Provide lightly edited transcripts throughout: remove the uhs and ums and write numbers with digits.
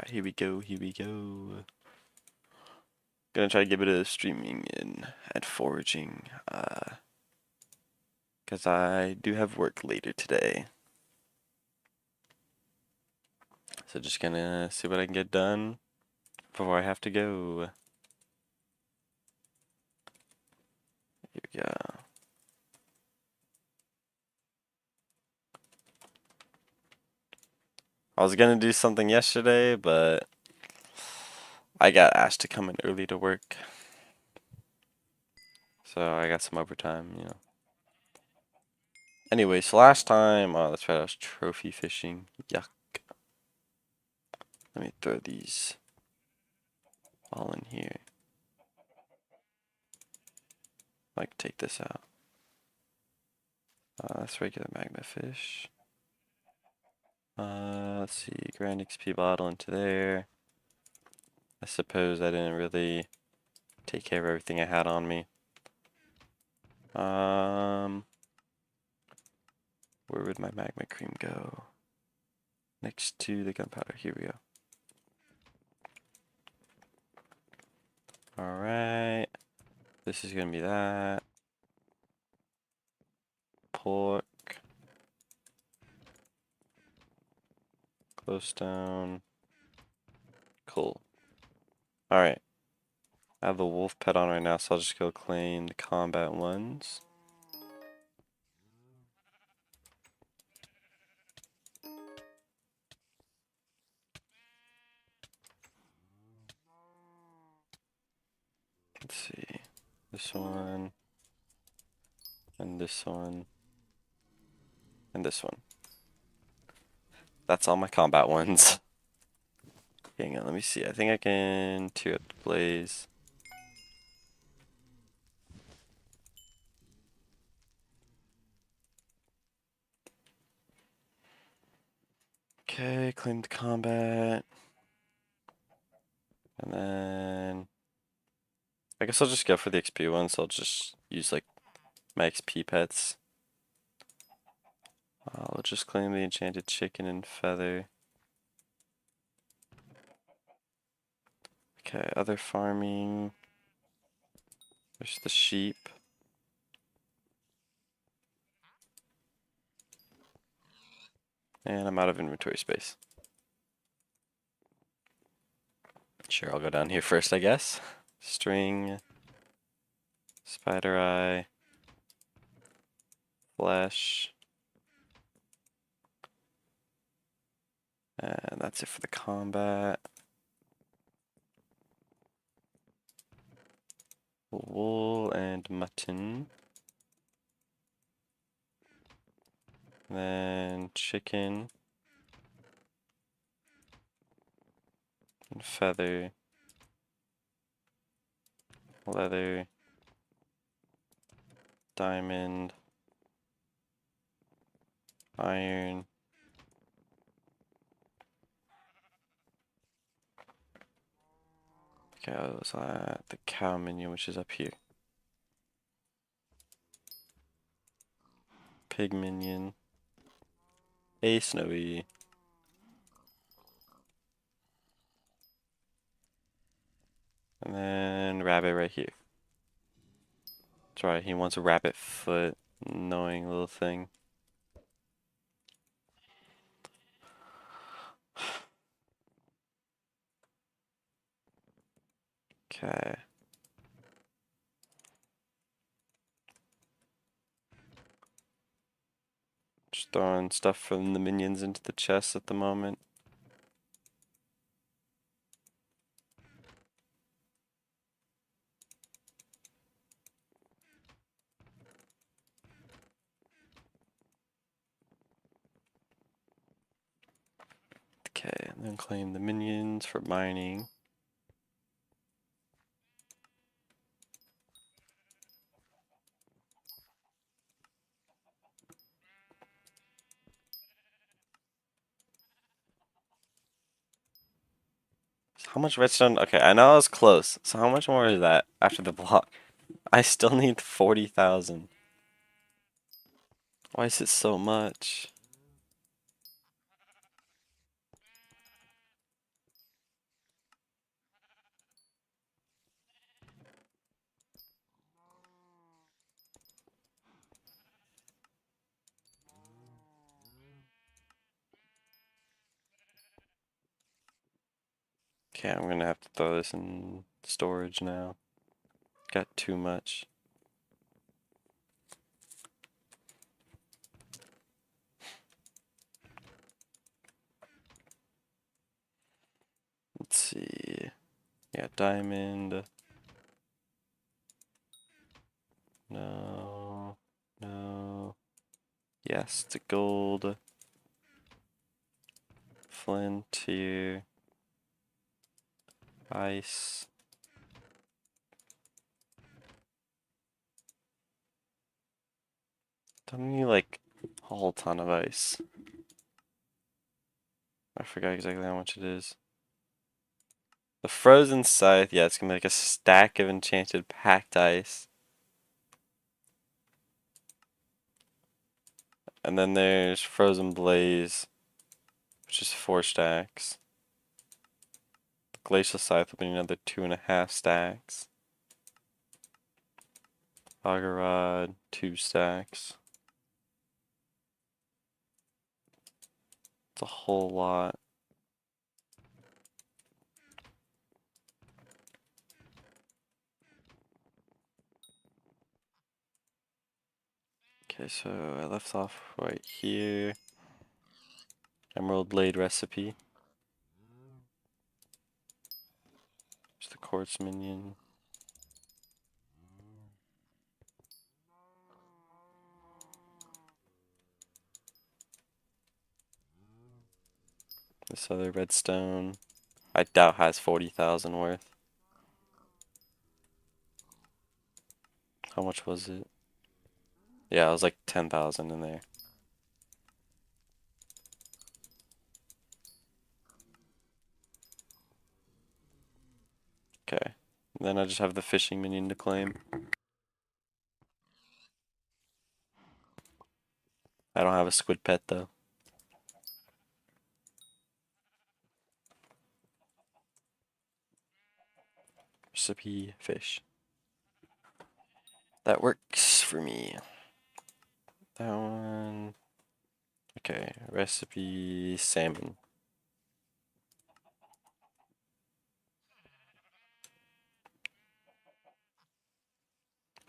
Here we go, here we go. Gonna try to get a bit of streaming in at Foraging, because I do have work later today. So just gonna see what I can get done before I have to go. Here we go. I was gonna do something yesterday, but I got asked to come in early to work. So I got some overtime, you know. Anyway, so last time, oh, that's right, I was trophy fishing. Yuck. Let me throw these all in here. Like, take this out. That's regular magma fish. Let's see, Grand XP bottle into there. I suppose I didn't really take care of everything I had on me. Where would my magma cream go? Next to the gunpowder. Here we go. Alright. This is gonna be that. Pork. Glowstone. Cool. Alright. I have the wolf pet on right now, so I'll just go claim the combat ones. Let's see. This one. And this one. And this one. That's all my combat ones. Hang on, let me see. I think I can tear up the blaze. Okay, claim the combat. And then I guess I'll just go for the XP ones. So I'll just use like my XP pets. I'll just claim the enchanted chicken and feather. Okay, other farming. There's the sheep. And I'm out of inventory space. Sure, I'll go down here first, I guess. String. Spider eye. Flesh. And that's it for the combat. Wool and mutton. Then chicken. And feather. Leather. Diamond. Iron. Okay, I was at the cow minion, which is up here. Pig minion. Hey, Snowy. And then rabbit right here. That's right, he wants a rabbit foot. Annoying little thing. Okay. Just throwing stuff from the minions into the chest at the moment. Okay, and then claim the minions for mining. So how much redstone? Okay, I know I was close. So how much more is that after the block? I still need 40,000. Why is it so much? Okay, I'm gonna have to throw this in storage now. Got too much. Let's see. Yeah, diamond. No. No. Yes, it's a gold. Flint here. Ice. Don't need like a whole ton of ice. I forgot exactly how much it is. The frozen scythe, yeah, it's gonna be like a stack of enchanted packed ice. And then there's frozen blaze, which is 4 stacks. The glacial scythe will be another 2.5 stacks. Auger rod, 2 stacks. It's a whole lot. Okay, so I left off right here. Emerald blade recipe. There's the quartz minion. This other redstone, I doubt has 40,000 worth. How much was it? Yeah, it was like 10,000 in there. Okay. Then I just have the fishing minion to claim. I don't have a squid pet though. Recipe fish. That works for me. That one. Okay, recipe salmon.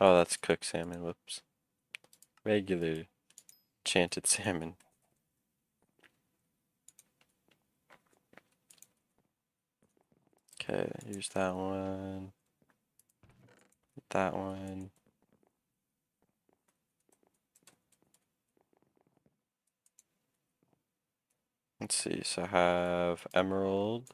Oh, that's cooked salmon. Whoops. Regular enchanted salmon. Okay, here's that one. That one. Let's see, so I have emerald.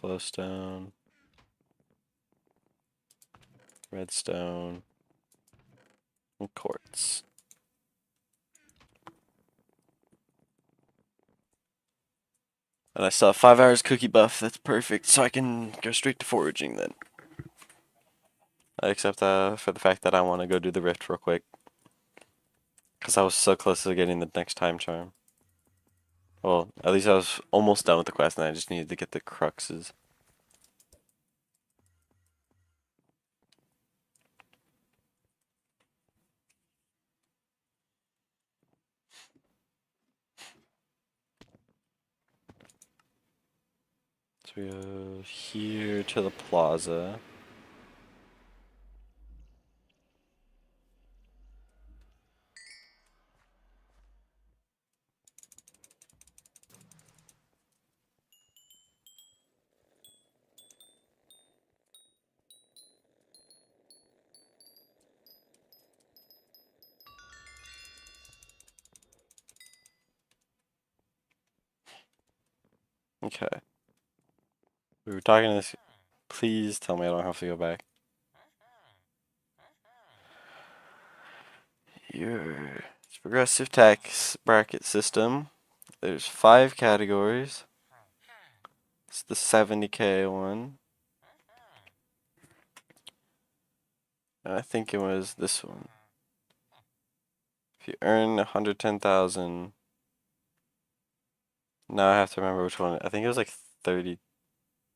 Glowstone. Redstone. And quartz. And I still have 5 hours cookie buff. That's perfect. So I can go straight to foraging then. Except for the fact that I want to go do the rift real quick. Because I was so close to getting the next time charm. Well, at least I was almost done with the quest and I just needed to get the cruxes. So we go here to the plaza. Okay. We were talking to this. Please tell me I don't have to go back. It's progressive tax bracket system. There's 5 categories. It's the 70K one. And I think it was this one. If you earn 110,000. Now I have to remember which one. I think it was like 30.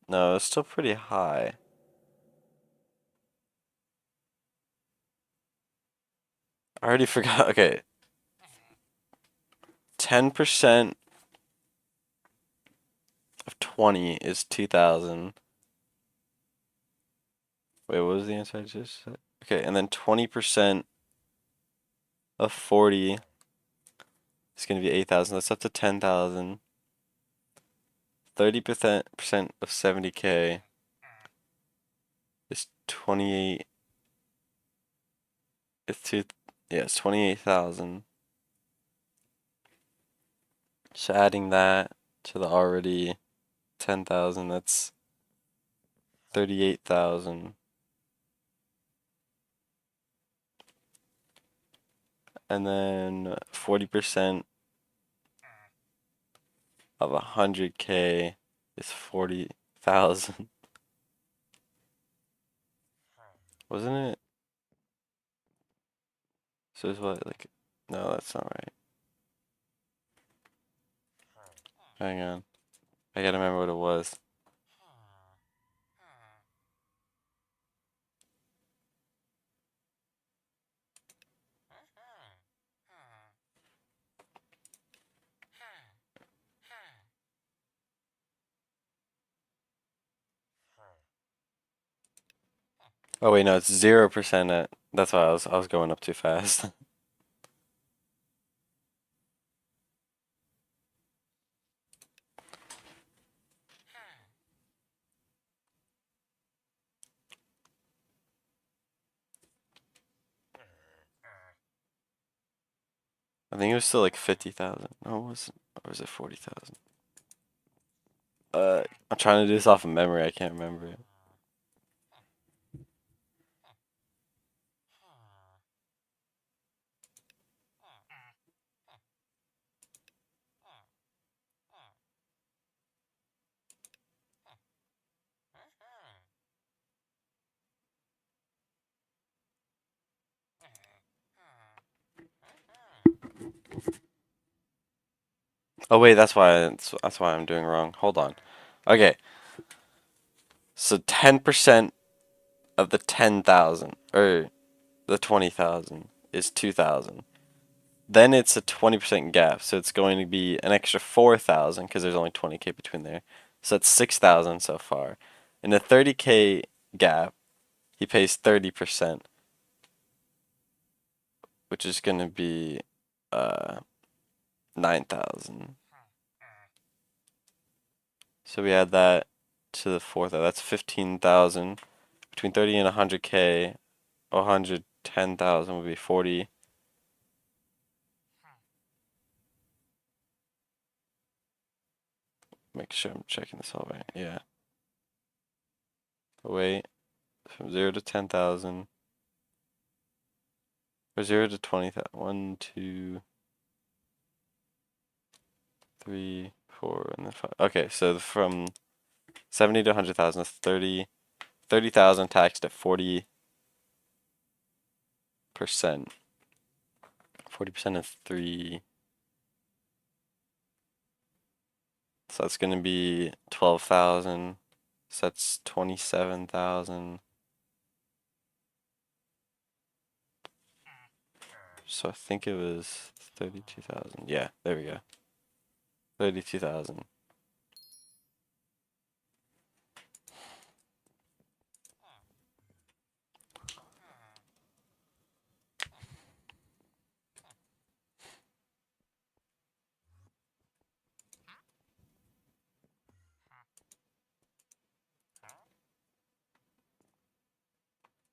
No, it's still pretty high. I already forgot. Okay. 10% of 20 is 2,000. Wait, what was the answer I just said? Okay, and then 20% of 40 is going to be 8,000. That's up to 10,000. 30% of 70K is 28. It's two. Yeah, it's 28,000. So adding that to the already 10,000, that's 38,000. And then 40% of 100K is 40,000. Wasn't it? So it's what, like, no, that's not right. Hang on. I gotta remember what it was. Oh wait, no, it's 0% at, that's why I was going up too fast. I think it was still like 50,000. No, it wasn't. Or was it 40,000? I'm trying to do this off of memory. I can't remember it. Oh wait, that's why I'm doing wrong. Hold on. Okay, so 10% of the 10,000 or the 20,000 is 2,000. Then it's a 20% gap, so it's going to be an extra 4,000 because there's only 20K between there. So that's 6,000 so far. In the 30K gap, he pays 30%, which is going to be uh 9,000. So we add that to the 4,000. That's 15,000. Between 30 and 100K, 110,000 would be 40. Make sure I'm checking this all right. Yeah. Wait, from 0 to 10,000. Or 0 to 20,000. 1, 2, 3, 4, and then 5. Okay, so from 70 to 100,000 is 30,000 taxed at 40%. 40% of 3. So that's going to be 12,000. So that's 27,000. So I think it was 32,000. Yeah, there we go. 32,000.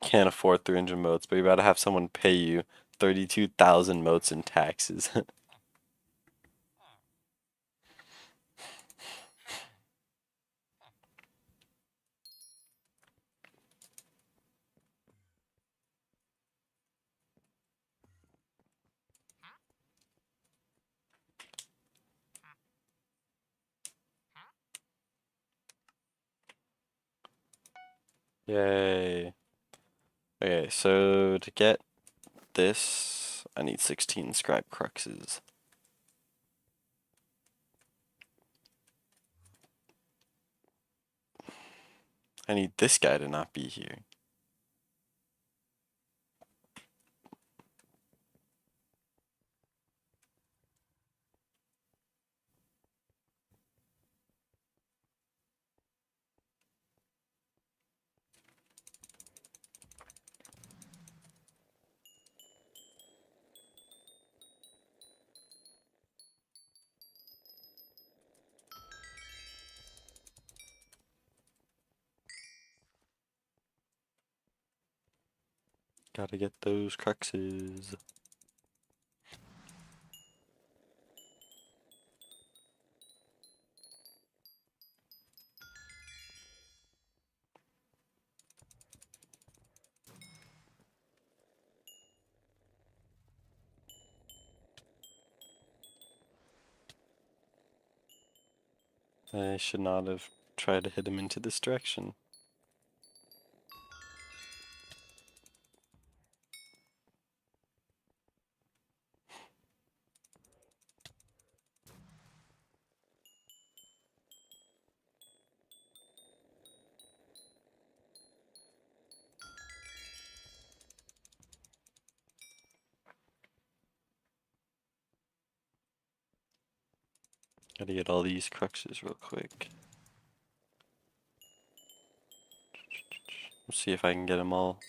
Can't afford 300 motes, but you're about to have someone pay you 32,000 motes in taxes. Yay. Okay, so to get this, I need 16 scribe cruxes. I need this guy to not be here. Gotta get those cruxes. I should not have tried to hit him into this direction. Gotta get all these cruxes real quick. Let's see if I can get them all.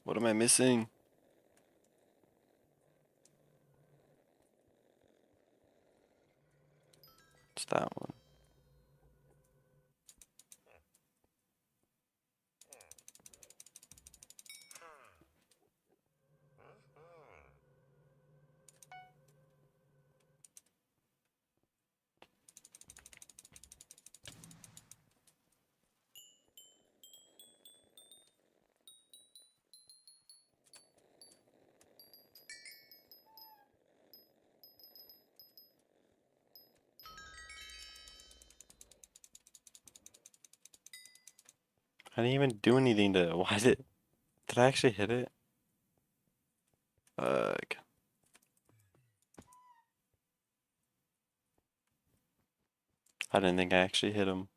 What am I missing? It's that one. I didn't even do anything to. Why did I actually hit it? Ugh. I didn't think I actually hit him.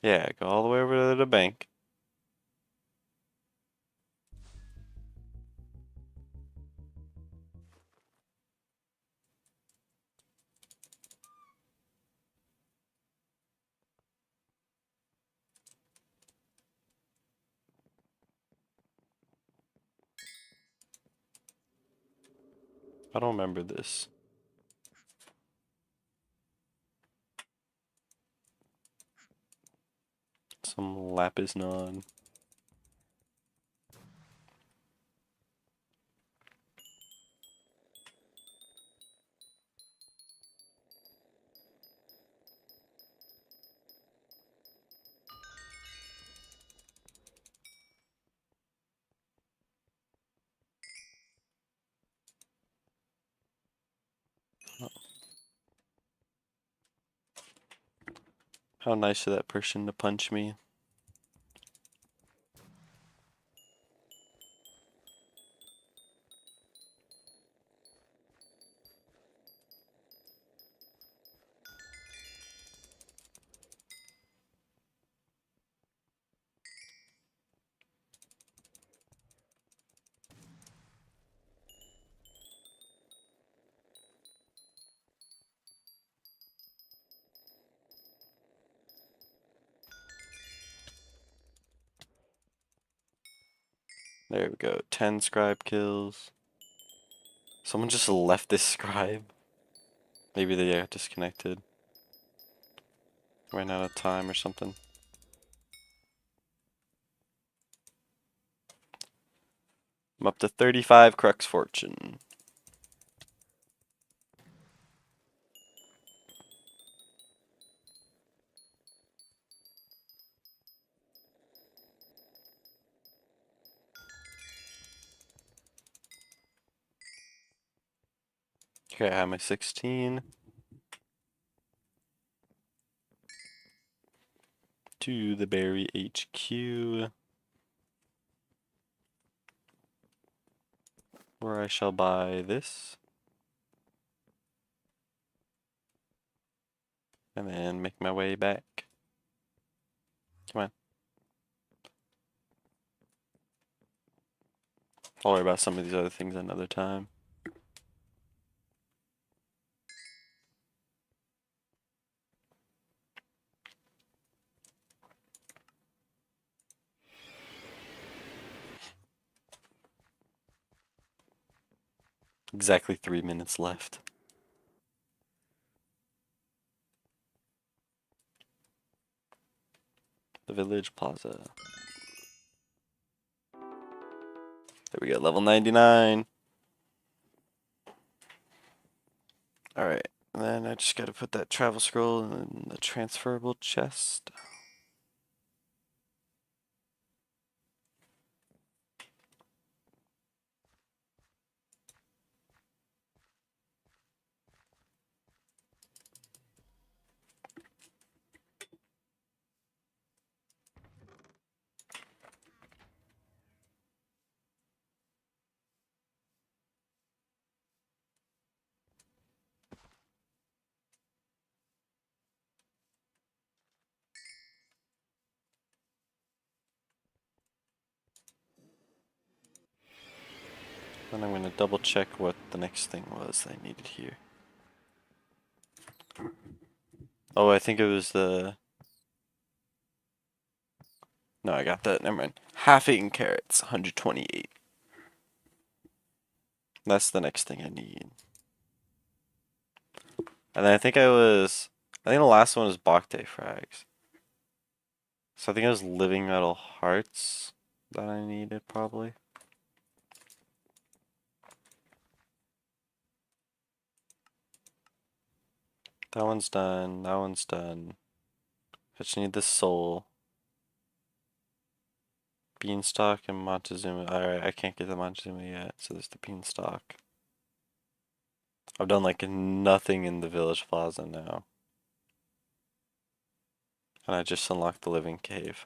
Yeah, go all the way over to the bank. I don't remember this. Some lapis non. How nice of that person to punch me. There we go. 10 scribe kills. Someone just left this scribe. Maybe they got disconnected. Ran out of time or something. I'm up to 35 crux fortune. Okay, I have my 16. To the berry HQ, where I shall buy this. And then make my way back. Come on. I'll worry about some of these other things another time. Exactly 3 minutes left. The village plaza. There we go, level 99. Alright, and then I just gotta put that travel scroll in the transferable chest. Then I'm gonna double check what the next thing was I needed here. Oh, I think it was the... No, I got that. Never mind. Half-eaten carrots, 128. That's the next thing I need. And then I think I think the last one was Bacte frags. So I think it was living metal hearts that I needed probably. That one's done. That one's done. I just need the soul. Beanstalk and Montezuma. Alright, I can't get the Montezuma yet, so there's the beanstalk. I've done like nothing in the village plaza now. And I just unlocked the living cave.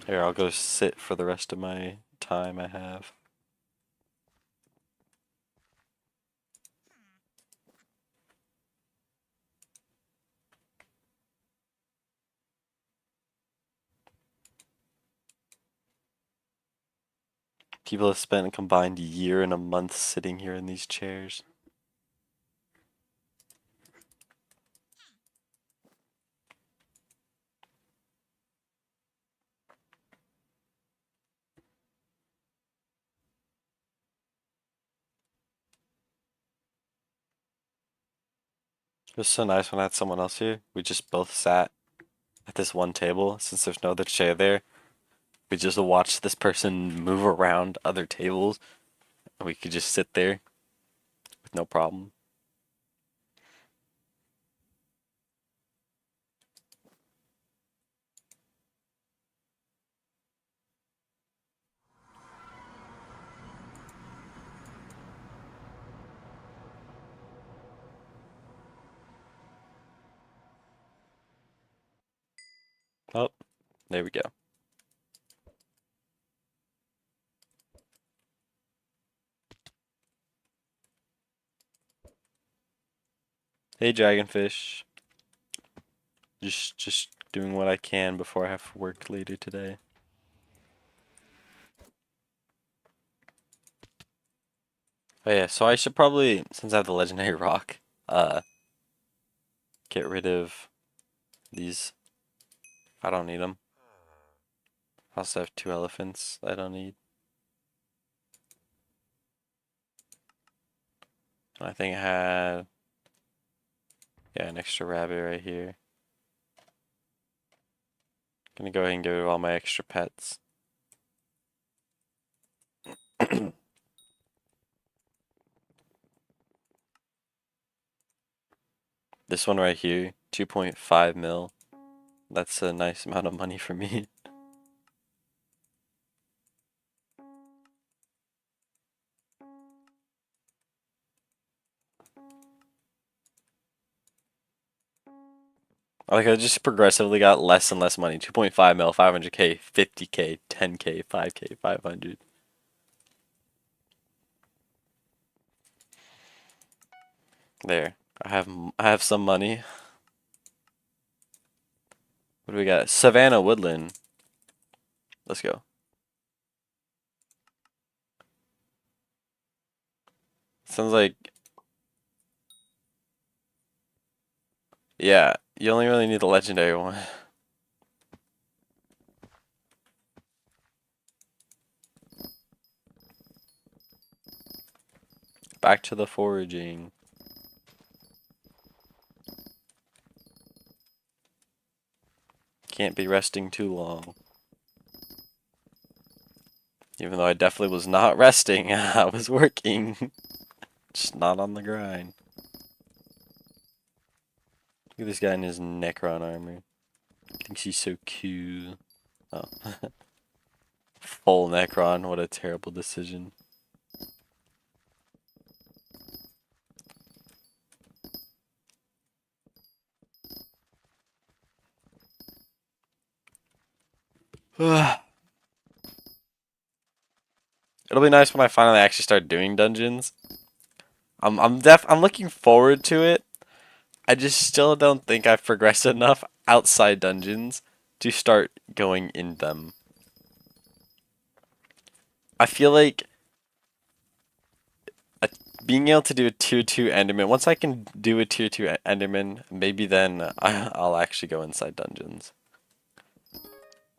Here, I'll go sit for the rest of my time I have. People have spent a combined year and a month sitting here in these chairs. It was so nice when I had someone else here. We just both sat at this one table since there's no other chair there. We just watched this person move around other tables and we could just sit there with no problem. Oh, there we go. Hey, Dragonfish. Just doing what I can before I have work later today. Oh yeah, so I should probably, since I have the legendary rock, get rid of these. I don't need them. I also have 2 elephants I don't need. I think I had, yeah, an extra rabbit right here. Gonna go ahead and get rid of all my extra pets. This one right here, 2.5 mil. That's a nice amount of money for me. Like I just progressively got less and less money. 2.5 mil, 500k, 50k, 10k, 5k, 500. There. I have some money. What do we got? Savannah Woodland. Let's go. Sounds like, yeah, you only really need the legendary one. Back to the foraging. Can't be resting too long. Even though I definitely was not resting, I was working. Just not on the grind. Look at this guy in his Necron armor. Thinks he's so cool. Oh. Full Necron, what a terrible decision. It'll be nice when I finally actually start doing dungeons. I'm looking forward to it. I just still don't think I've progressed enough outside dungeons to start going in them. I feel like being able to do a tier 2 Enderman, once I can do a tier 2 Enderman, maybe then I'll actually go inside dungeons.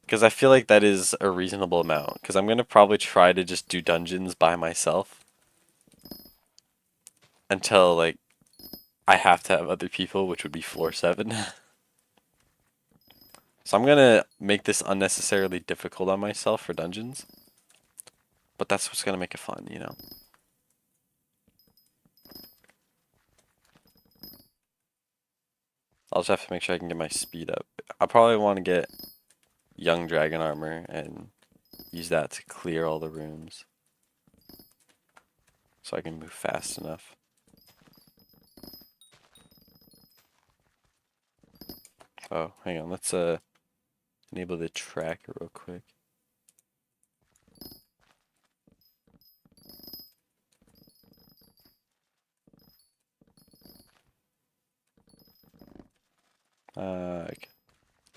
Because I feel like that is a reasonable amount. Because I'm going to probably try to just do dungeons by myself. Until, like, I have to have other people, which would be floor 7. So I'm going to make this unnecessarily difficult on myself for dungeons. But that's what's going to make it fun, you know? I'll just have to make sure I can get my speed up. I probably want to get young dragon armor and use that to clear all the rooms. So I can move fast enough. Oh, hang on, let's enable the tracker real quick.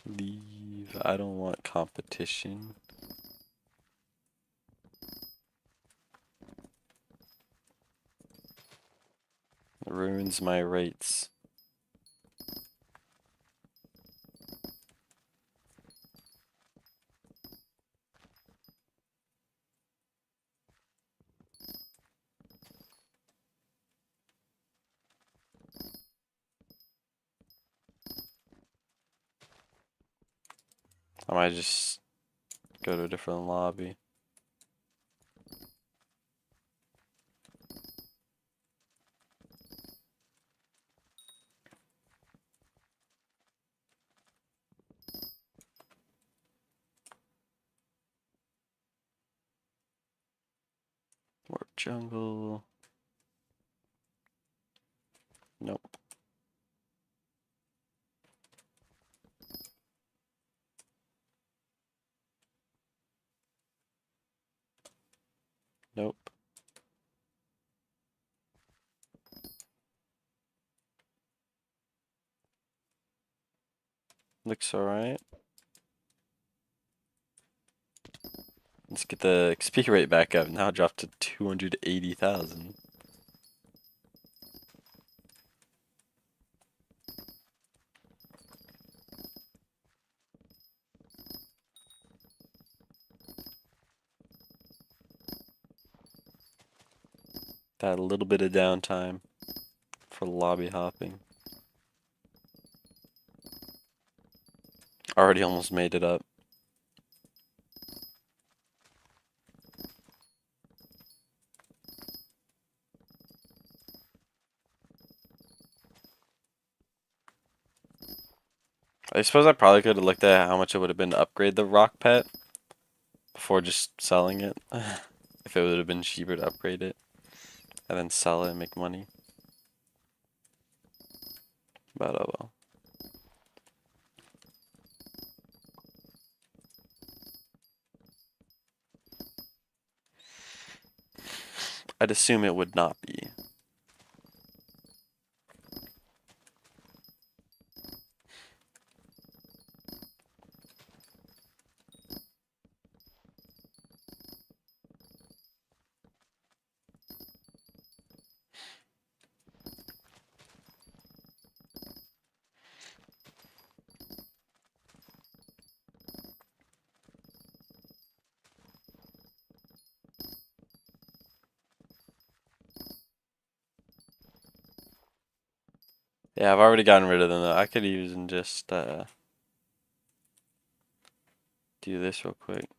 Leave. I don't want competition. It ruins my rates. I might just go to a different lobby. More jungle. Nope. Nope. Looks alright. Let's get the XP rate back up. Now dropped to 280,000. That a little bit of downtime for lobby hopping. Already almost made it up. I suppose I probably could have looked at how much it would have been to upgrade the rock pet before just selling it. If it would have been cheaper to upgrade it and then sell it and make money. But oh well. I'd assume it would not be. Yeah, I've already gotten rid of them though. I could even just do this real quick.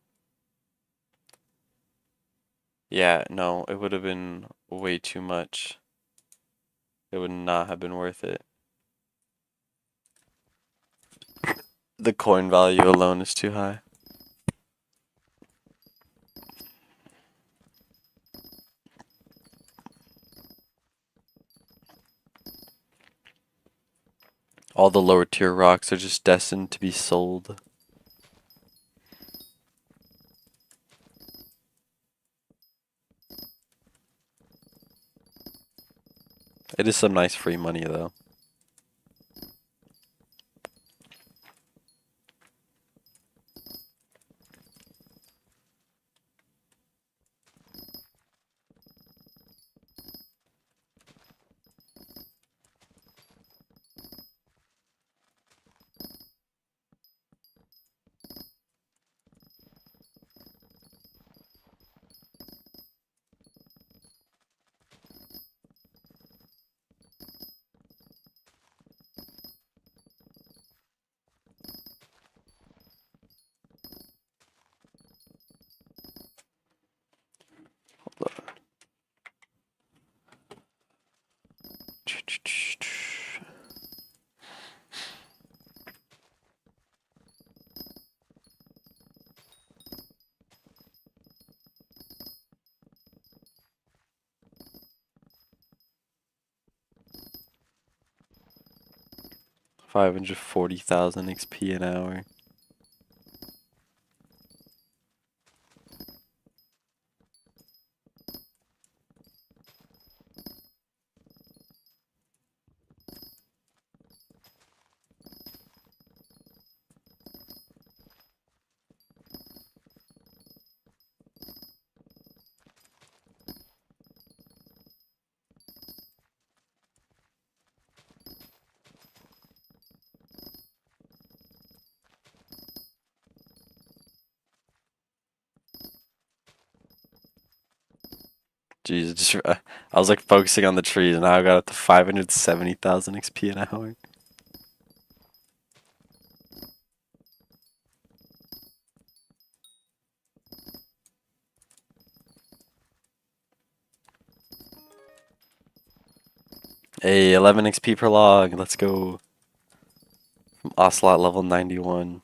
Yeah, no, it would have been way too much. It would not have been worth it. The coin value alone is too high. All the lower tier rocks are just destined to be sold. It is some nice free money though. Hold on. 540,000 XP an hour. Jeez, I was like focusing on the trees and now I got up to 570,000 XP an hour. Hey, 11 XP per log. Let's go. From Ocelot level 91.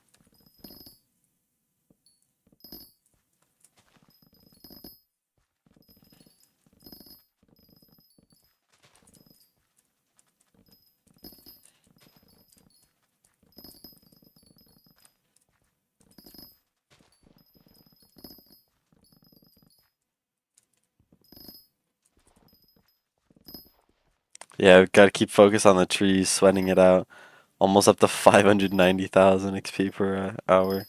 Yeah, we gotta keep focus on the trees, sweating it out. Almost up to 590,000 XP per hour.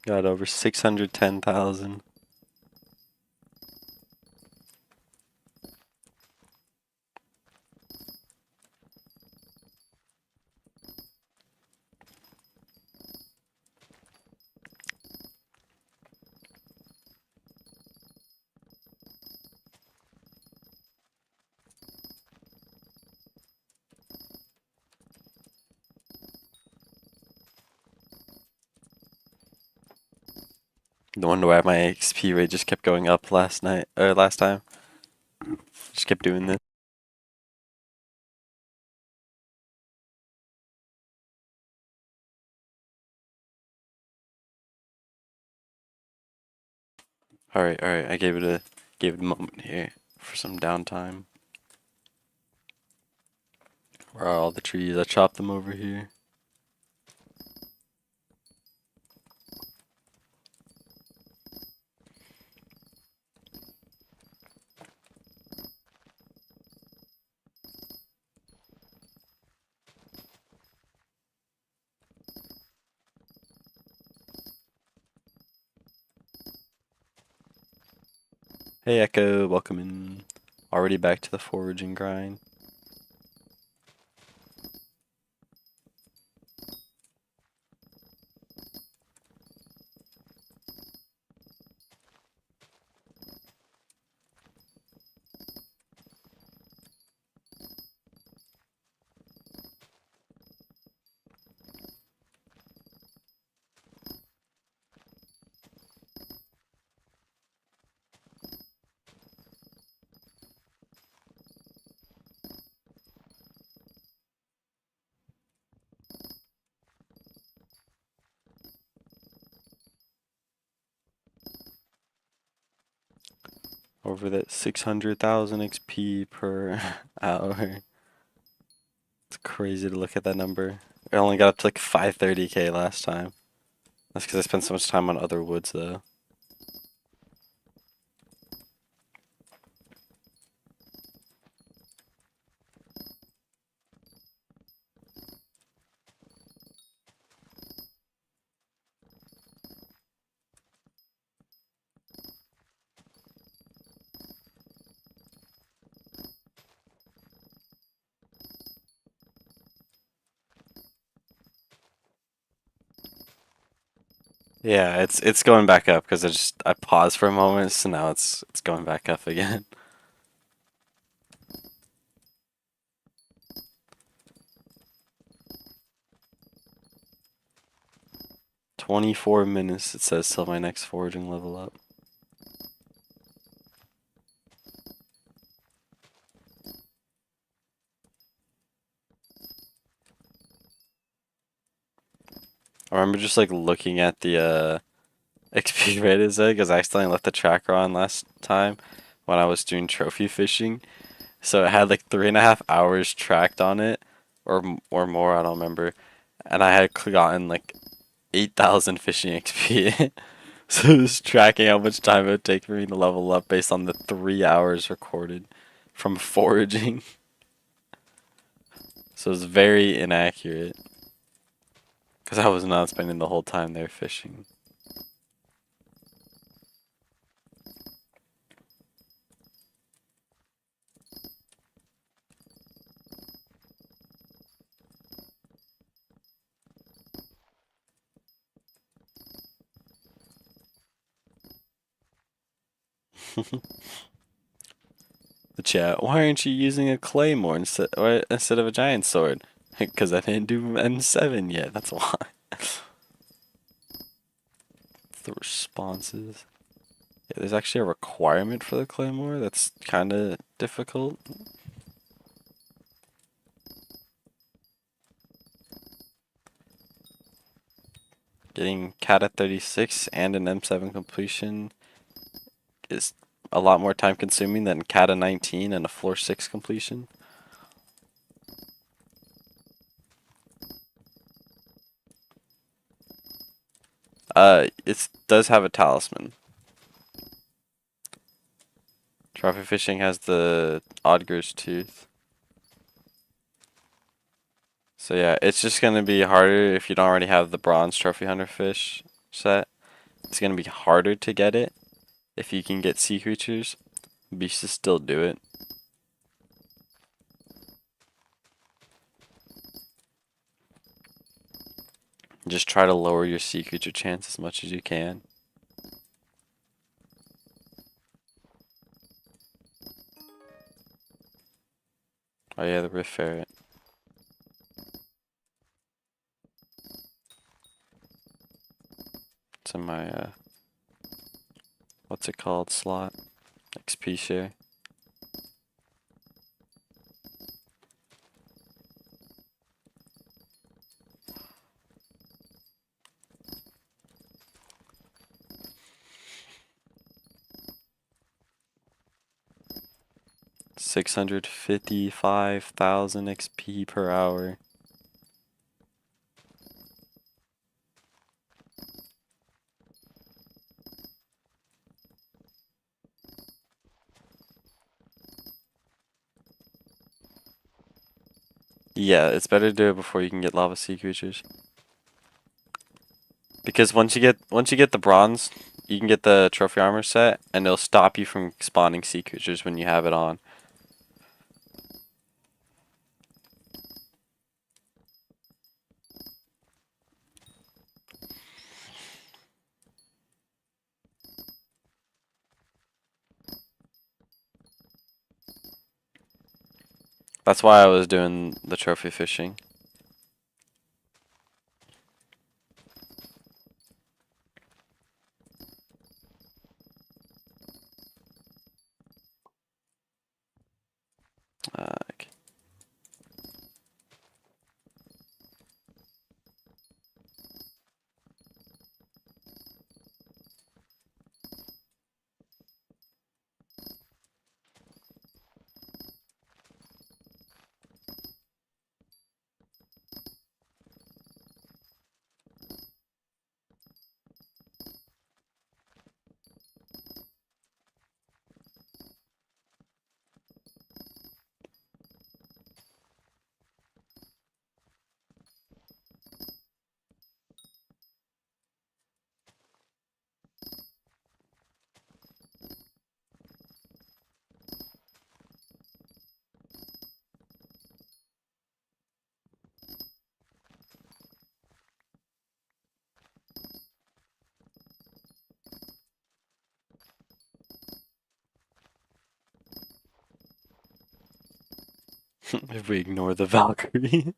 Got over 610,000. No wonder why my XP rate just kept going up last time. Just kept doing this. Alright, I gave it a moment here. for some downtime. Where are all the trees? I chopped them over here. Hey Echo, welcome in. Already back to the foraging grind. Over that 600,000 XP per hour. It's crazy to look at that number. I only got up to like 530k last time. That's because I spent so much time on other woods though. Yeah, it's going back up because I paused for a moment, so now it's going back up again. 24 minutes it says till my next foraging level up. I remember just like looking at the XP rate is it because I accidentally left the tracker on last time when I was doing trophy fishing. So it had like 3.5 hours tracked on it, or more, I don't remember. And I had gotten like 8,000 fishing XP. So it was tracking how much time it would take for me to level up based on the 3 hours recorded from foraging. So it's very inaccurate. Because I was not spending the whole time there fishing. The chat, why aren't you using a claymore instead of a giant sword? Because I didn't do M7 yet, that's why. The responses. Yeah, there's actually a requirement for the claymore that's kind of difficult. Getting Kata 36 and an M7 completion is a lot more time consuming than Kata 19 and a floor 6 completion. It does have a talisman. Trophy fishing has the Odger's tooth. So yeah, it's just gonna be harder if you don't already have the bronze trophy hunter fish set. It's gonna be harder to get it if you can get sea creatures. But you should still do it. Just try to lower your sea creature chance as much as you can. Oh yeah, the Rift Ferret. It's in my what's it called, slot? XP share. 655,000 XP per hour. Yeah, it's better to do it before you can get lava sea creatures. Because once you get the bronze, you can get the trophy armor set, and it'll stop you from spawning sea creatures when you have it on. That's why I was doing the trophy fishing. Okay. If we ignore the Valkyrie.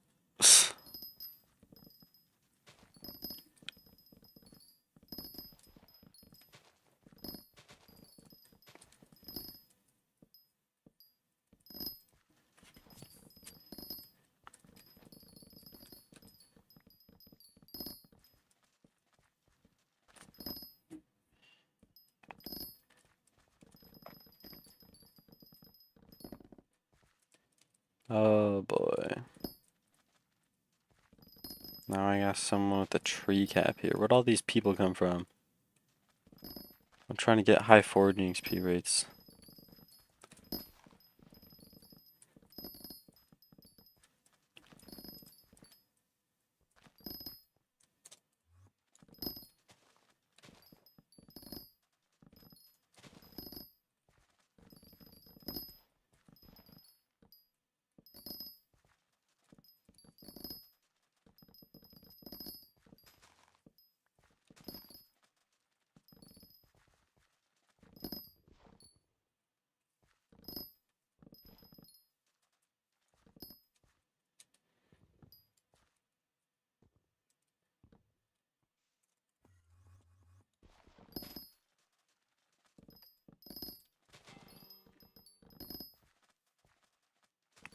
'Oh boy. Now I got someone with a tree cap here. Where'd all these people come from? I'm trying to get high foraging XP rates.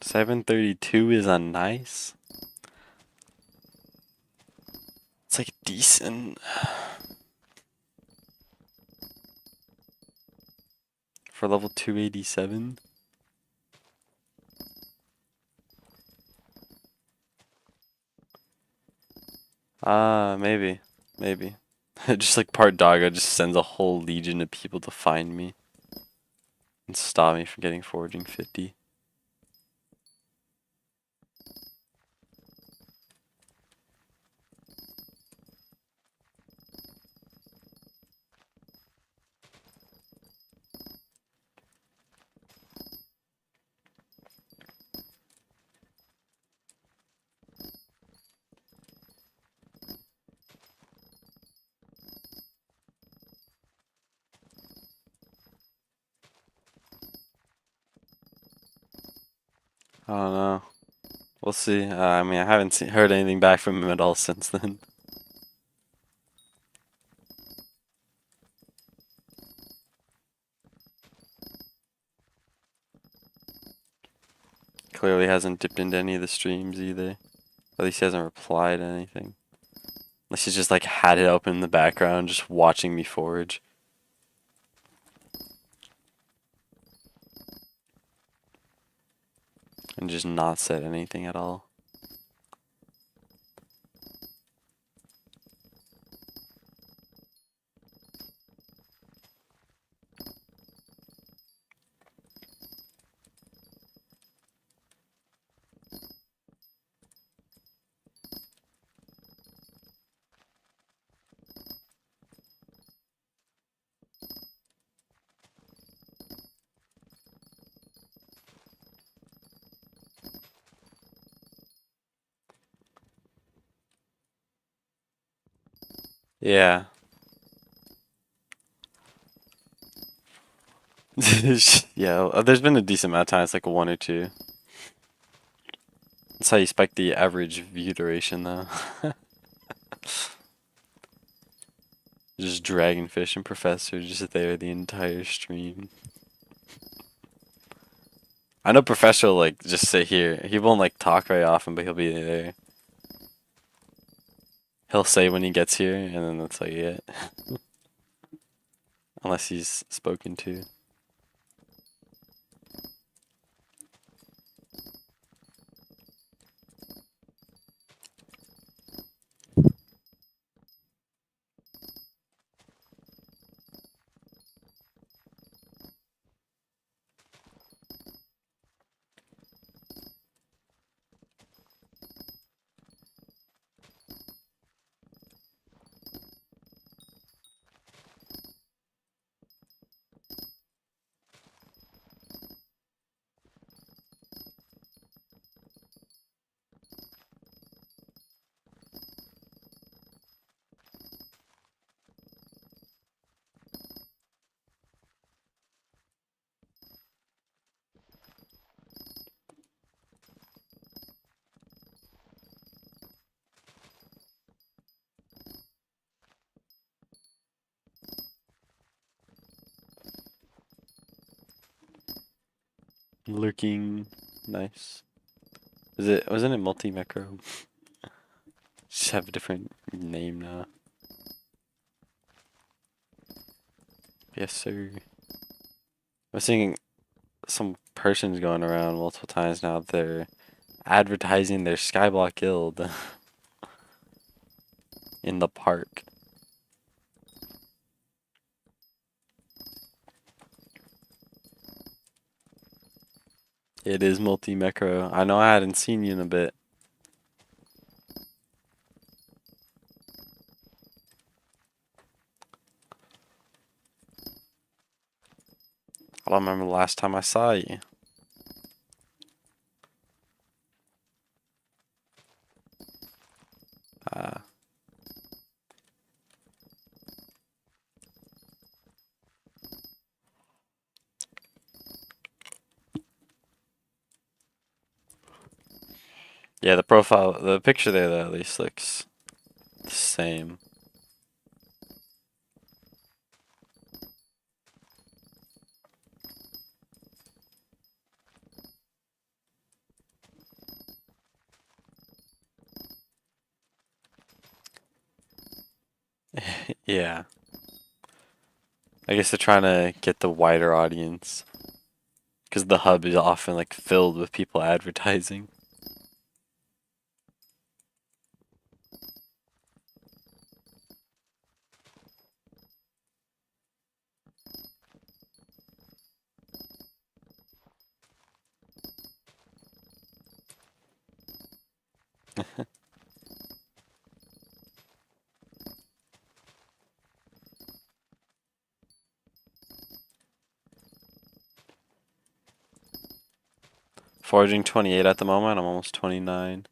$732 is a nice. It's like decent. For level 287. Maybe. Maybe. Just like part doggo just sends a whole legion of people to find me. And stop me from getting foraging 50. I don't know. We'll see. I mean, I haven't heard anything back from him at all since then. Clearly hasn't dipped into any of the streams either. At least he hasn't replied to anything. Unless he's just like had it open in the background, just watching me forage. and just not set anything at all. Yeah. Yeah, there's been a decent amount of times, like one or two. That's how you spike the average view duration, though. Just Dragonfish and Professor just there the entire stream. I know Professor will, like, just sit here. He won't, like, talk very often, but he'll be there. He'll say when he gets here, and then that's like it. Unless he's spoken to. Lurking. Nice. Wasn't it multi-macro? Just have a different name now. Yes, sir. I was seeing some persons going around multiple times now. They're advertising their Skyblock guild in the park. It is multi-macro. I know I hadn't seen you in a bit. I don't remember the last time I saw you. Uh, yeah, the picture there though, at least looks the same. Yeah. I guess they're trying to get the wider audience. Because the hub is often like filled with people advertising. Foraging 28 at the moment, I'm almost 29.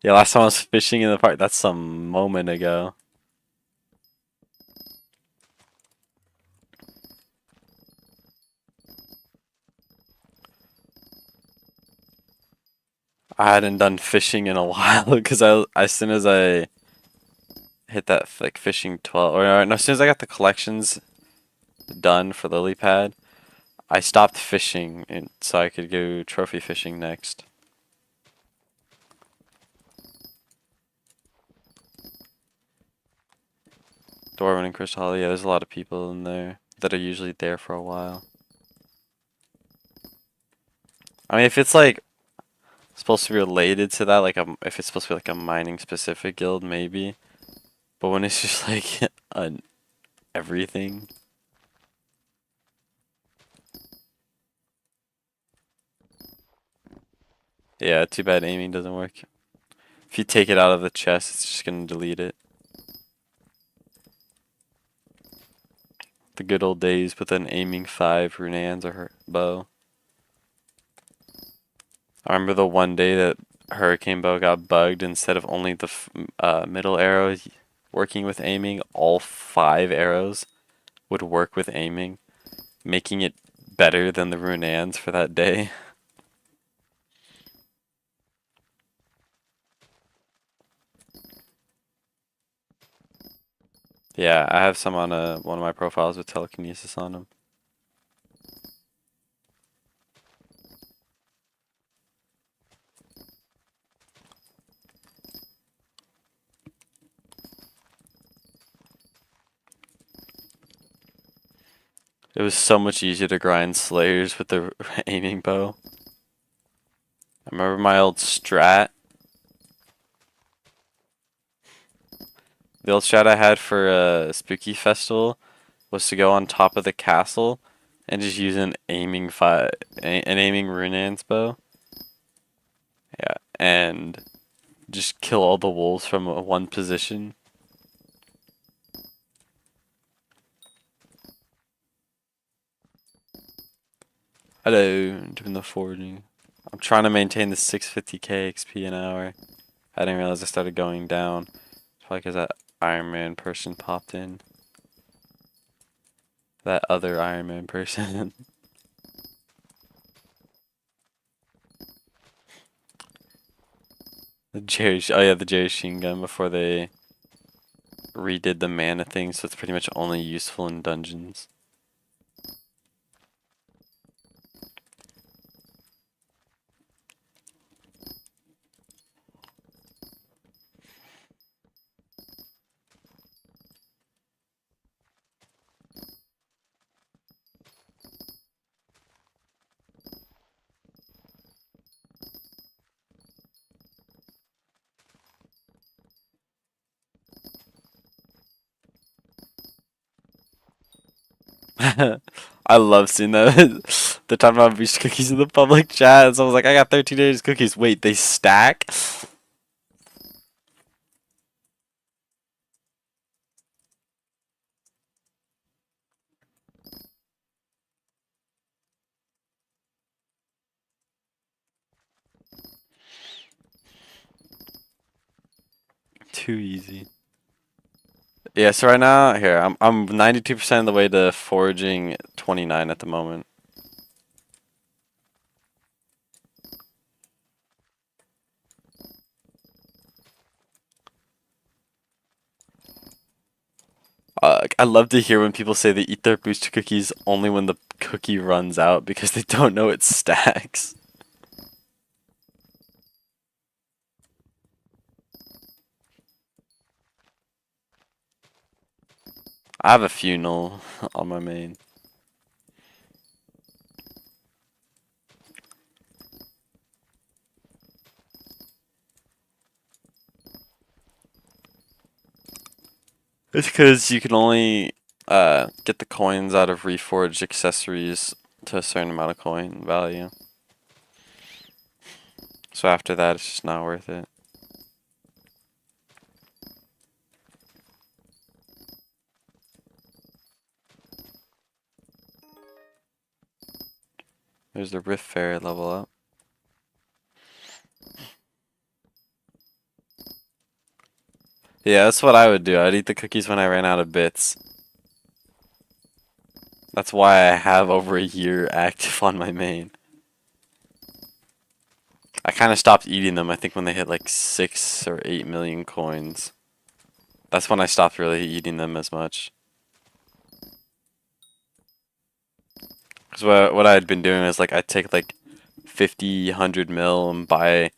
Yeah, last time I was fishing in the park, that's some moment ago. I hadn't done fishing in a while because as soon as I hit that like fishing 12 or no, as soon as I got the collections done for lily pad, I stopped fishing and so I could go trophy fishing next. Dwarven and Crystal Hollow, yeah, there's a lot of people in there that are usually there for a while. I mean, if it's like supposed to be related to that, like if it's supposed to be like a mining specific guild, maybe. But when it's just like an everything. Yeah, too bad aiming doesn't work. If you take it out of the chest, it's just gonna delete it. The good old days with an aiming 5 Runans or her bow. I remember the one day that Hurricane Bow got bugged. Instead of only the middle arrow working with aiming, all 5 arrows would work with aiming, making it better than the Runans for that day. Yeah, I have some on one of my profiles with telekinesis on them. It was so much easier to grind Slayers with the aiming bow. I remember my old strat. The old strat I had for a Spooky Festival was to go on top of the castle and just use an aiming Runan's bow. Yeah, and just kill all the wolves from one position. Hello, doing the foraging. I'm trying to maintain the 650k XP an hour. I didn't realize I started going down. It's probably because that Iron Man person popped in. That other Iron Man person. Oh yeah, the Jerry Sheen gun before they redid the mana thing, so it's pretty much only useful in dungeons. I love seeing that. They're talking about beach cookies in the public chat, so I was like, I got 13 days cookies. Wait, they stack? Too easy. Yeah, so right now, here, I'm 92% of the way to foraging 29 at the moment. I love to hear when people say they eat their booster cookies only when the cookie runs out because they don't know it stacks. I have a few null on my main. It's because you can only get the coins out of reforged accessories to a certain amount of coin value. So after that, it's just not worth it. There's the Rift Fairy level up. Yeah, that's what I would do. I'd eat the cookies when I ran out of bits. That's why I have over a year active on my main. I kind of stopped eating them, I think, when they hit like 6 or 8 million coins. That's when I stopped really eating them as much. Because what I had been doing is like I'd take like 50, 100 mil and buy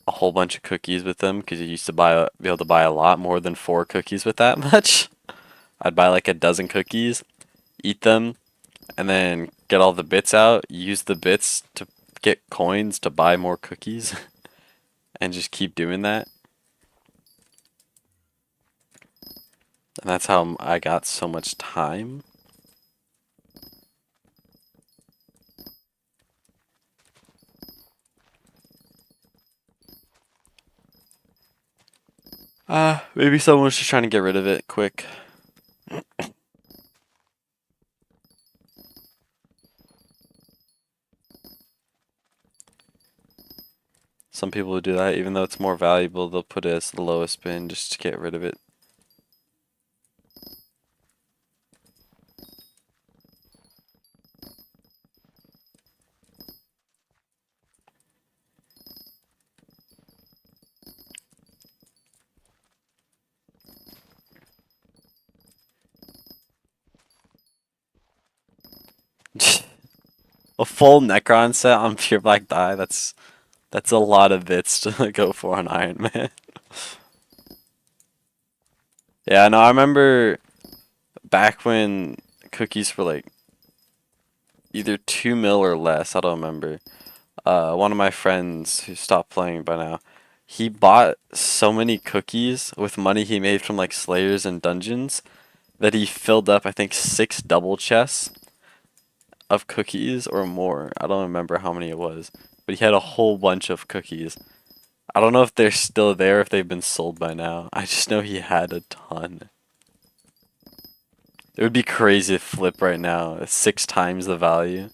a whole bunch of cookies with them because you used to be able to buy a lot more than 4 cookies with that much. I'd buy like a dozen cookies, eat them, and then get all the bits out, use the bits to get coins to buy more cookies and just keep doing that. And that's how I got so much time. Maybe someone was just trying to get rid of it quick. Some people will do that, even though it's more valuable, they'll put it as the lowest bin just to get rid of it. A full Necron set on pure black dye, that's a lot of bits to go for on Iron Man. Yeah, no, I remember back when cookies were like either 2 mil or less, I don't remember. One of my friends who stopped playing by now, he bought so many cookies with money he made from like Slayers and dungeons that he filled up, I think, 6 double chests of cookies or more. I don't remember how many it was, but he had a whole bunch of cookies. I don't know if they're still there, if they've been sold by now. I just know he had a ton. It would be crazy to flip right now. It's 6 times the value.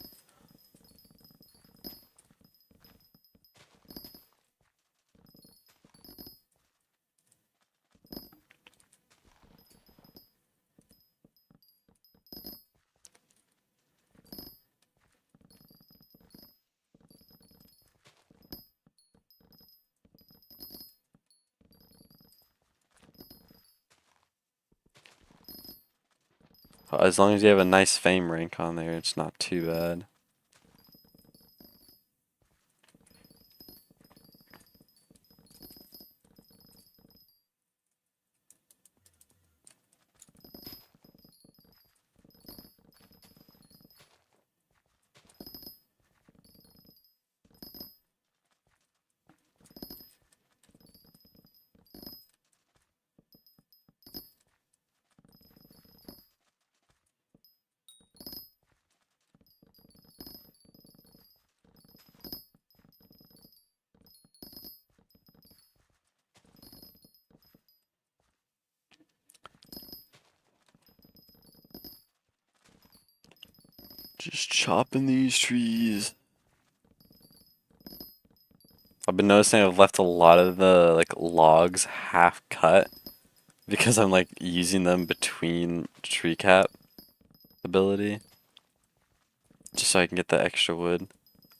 As long as you have a nice fame rank on there, it's not too bad. Just chopping these trees. I've been noticing I've left a lot of the like logs half cut because I'm like using them between tree cap ability just so I can get the extra wood,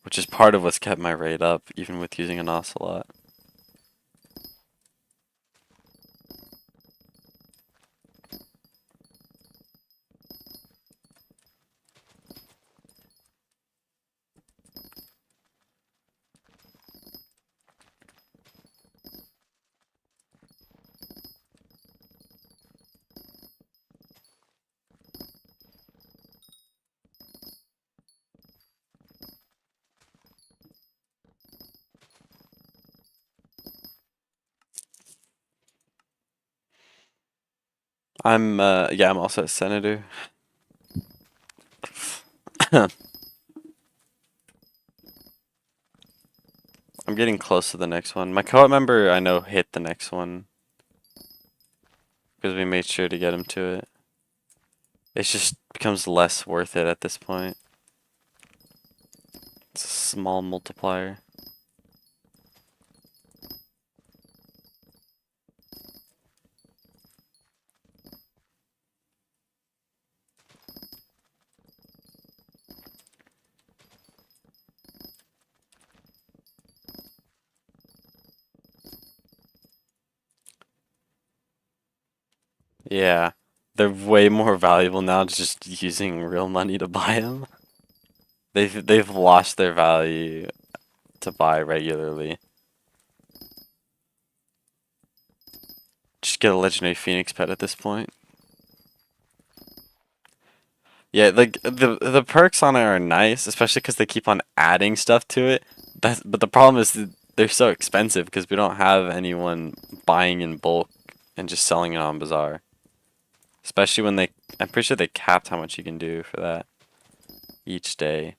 which is part of what's kept my rate up even with using an ocelot. I'm also a senator. I'm getting close to the next one. My co-op member I know hit the next one because we made sure to get him to it. It just becomes less worth it at this point. It's a small multiplier. Yeah, they're way more valuable now just using real money to buy them. They've lost their value to buy regularly. Just get a legendary Phoenix pet at this point. Yeah, like the perks on it are nice, especially because they keep on adding stuff to it. But the problem is that they're so expensive because we don't have anyone buying in bulk and just selling it on Bazaar. Especially when I'm pretty sure they capped how much you can do for that each day.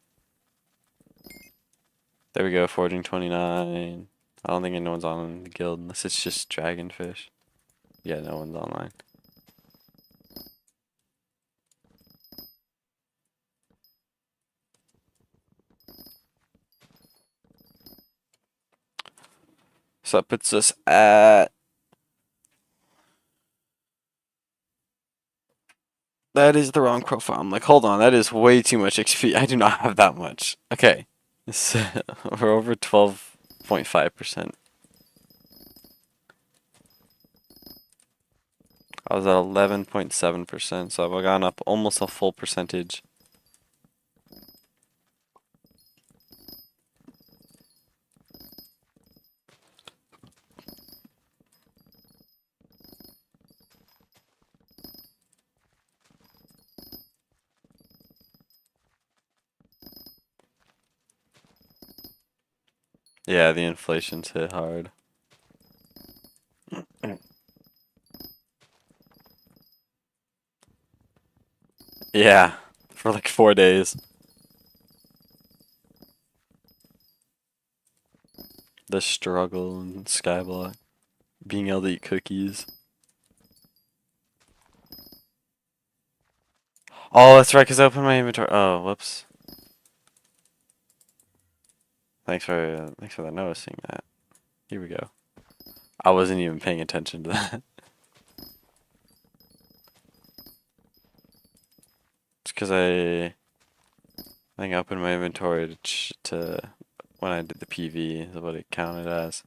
There we go, Foraging 29. I don't think anyone's on the guild unless it's just Dragonfish. Yeah, no one's online. So that puts us at... That is the wrong profile. I'm like, hold on, that is way too much XP. I do not have that much. Okay. So, we're over 12.5%. I was at 11.7%, so I've gone up almost a full percentage. Yeah, the inflation's hit hard. Yeah, for like 4 days. The struggle in Skyblock. Being able to eat cookies. Oh, that's right, because I opened my inventory. Oh, whoops. Thanks for noticing that. Here we go. I wasn't even paying attention to that. It's because I think I opened my inventory to when I did the PV is what it counted as.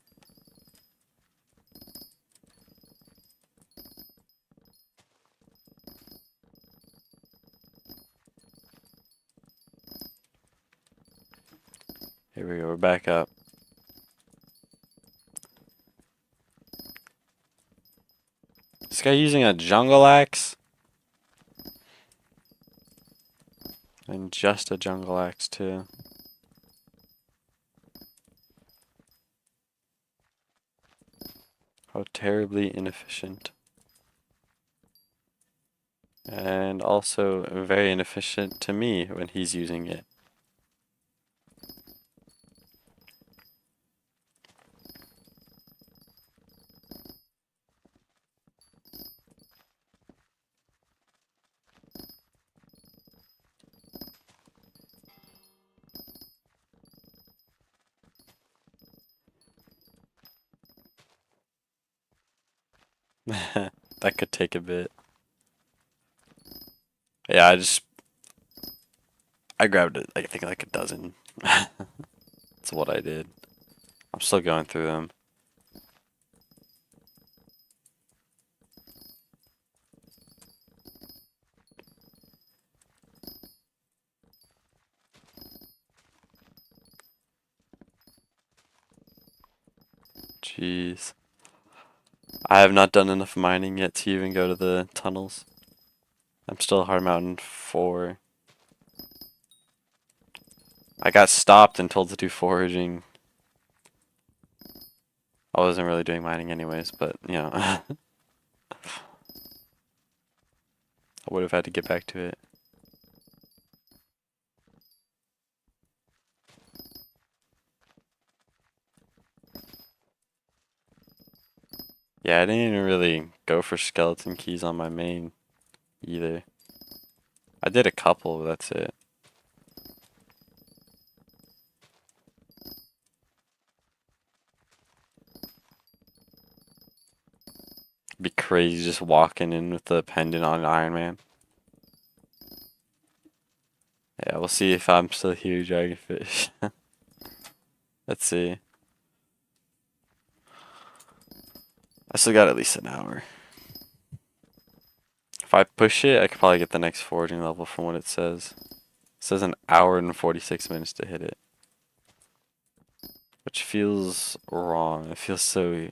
Here we go, we're back up. This guy using a jungle axe? And just a jungle axe too. How terribly inefficient. And also very inefficient to me when he's using it. That could take a bit. Yeah, I grabbed it, I think like a dozen. That's what I did. I'm still going through them. Jeez. I have not done enough mining yet to even go to the tunnels. I'm still Hard Mountain 4. I got stopped and told to do foraging. I wasn't really doing mining anyways, but, you know. I would have had to get back to it. Yeah, I didn't even really go for skeleton keys on my main either. I did a couple, but that's it. It'd be crazy just walking in with the pendant on Ironman. Yeah, we'll see if I'm still here, Dragonfish. Let's see. I still got at least an hour. If I push it, I could probably get the next foraging level from what it says. It says an hour and 46 minutes to hit it. Which feels wrong. It feels so,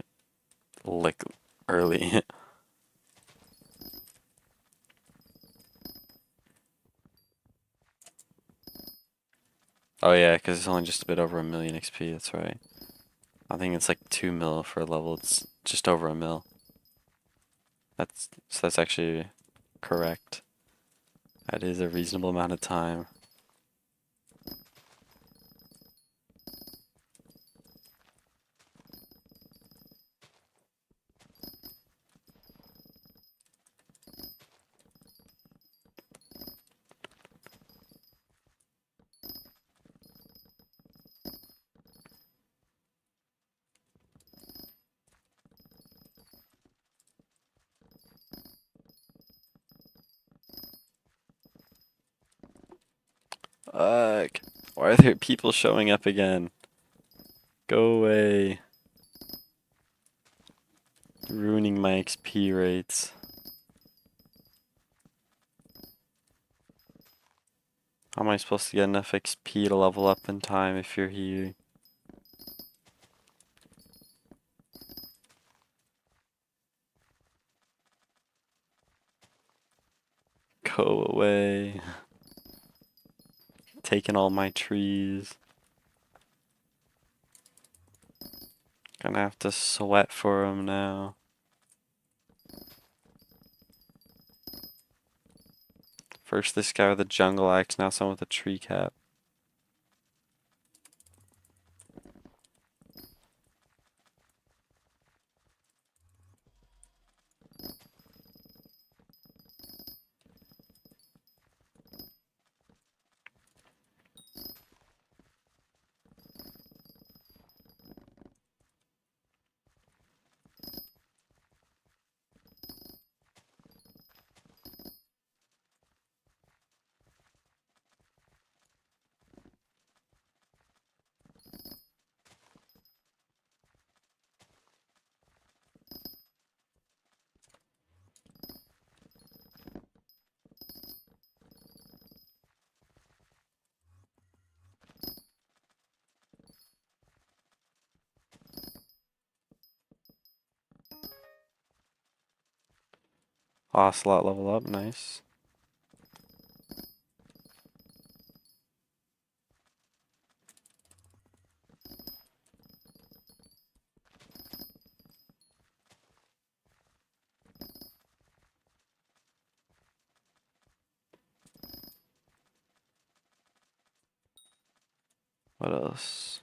like, early. Oh yeah, because it's only just a bit over a million XP, that's right. I think it's like 2 mil for a level, it's just over a mil. That's actually correct. That is a reasonable amount of time. Ugh. Why are there people showing up again? Go away. Ruining my XP rates. How am I supposed to get enough XP to level up in time if you're here? Go away. Taking all my trees. Gonna have to sweat for them now. First this guy with a jungle axe, now someone with a tree cap. Ocelot level up, nice. What else?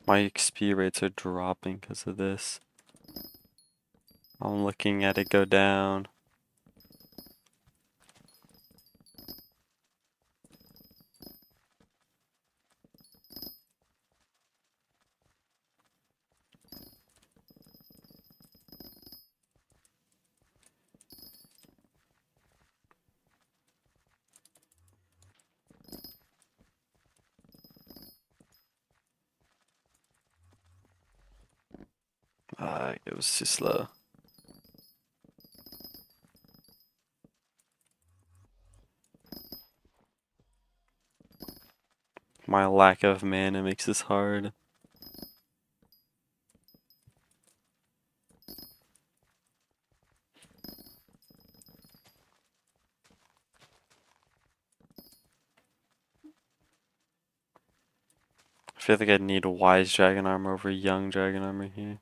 My XP rates are dropping because of this. I'm looking at it go down. It was too slow. My lack of mana makes this hard. I feel like I'd need a wise dragon armor over young dragon armor here.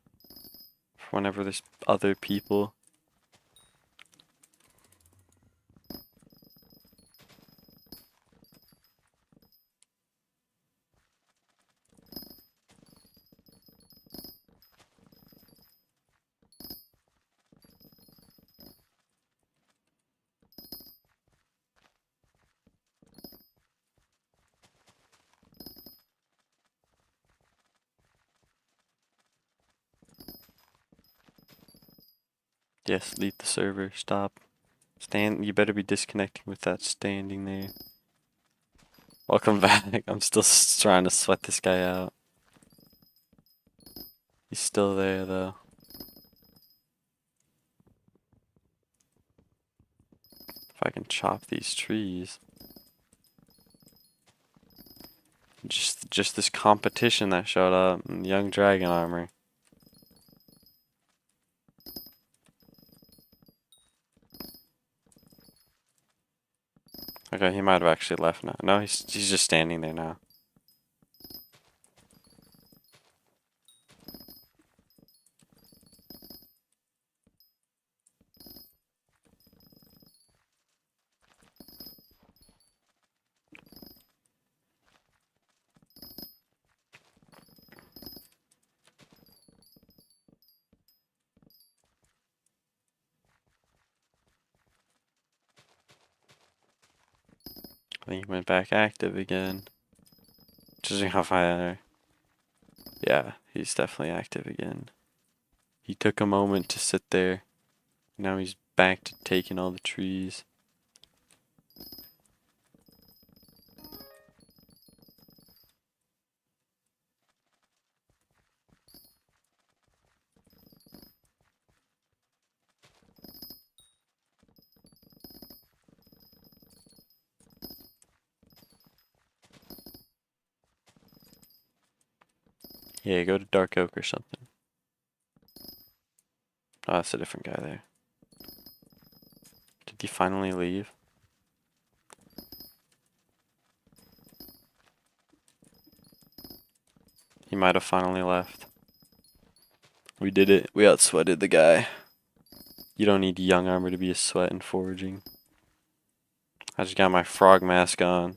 For whenever there's other people. Yes, leave the server. Stop. Stand. You better be disconnecting with that standing there. Welcome back. I'm still trying to sweat this guy out. He's still there though. If I can chop these trees. Just this competition that showed up in young dragon armor. Okay, he might have actually left now. No, he's just standing there now. I think he went back active again. Judging how far. Yeah, he's definitely active again. He took a moment to sit there. Now he's back to taking all the trees. Yeah, go to Dark Oak or something. Oh, that's a different guy there. Did he finally leave? He might have finally left. We did it. We outsweated the guy. You don't need young armor to be a sweat in foraging. I just got my frog mask on.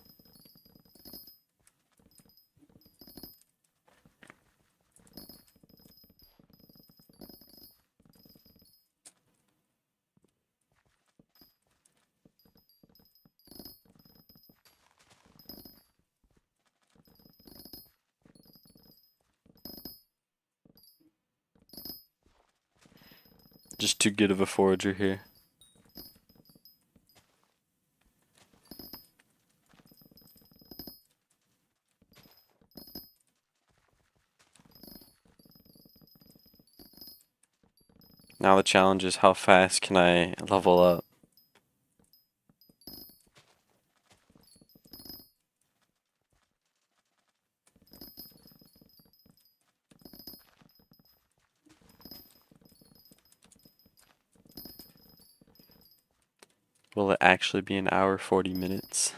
Just too good of a forager here. Now the challenge is how fast can I level up? Will it actually be an hour 40 minutes?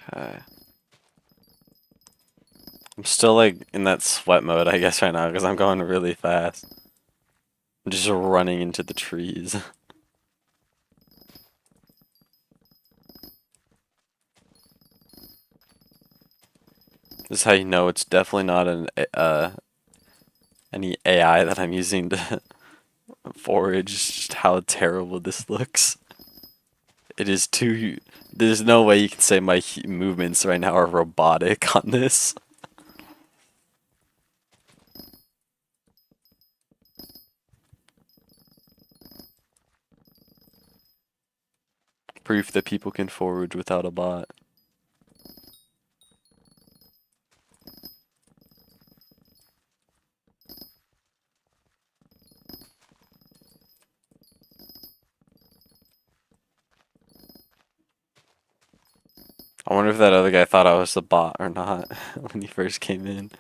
Okay. I'm still like in that sweat mode, I guess, right now because I'm going really fast. I'm just running into the trees. This is how you know it's definitely not an any AI that I'm using to forage. Just how terrible this looks. It is too. There's no way you can say my movements right now are robotic on this. Proof that people can forage without a bot. I wonder if that other guy thought I was the bot or not when he first came in.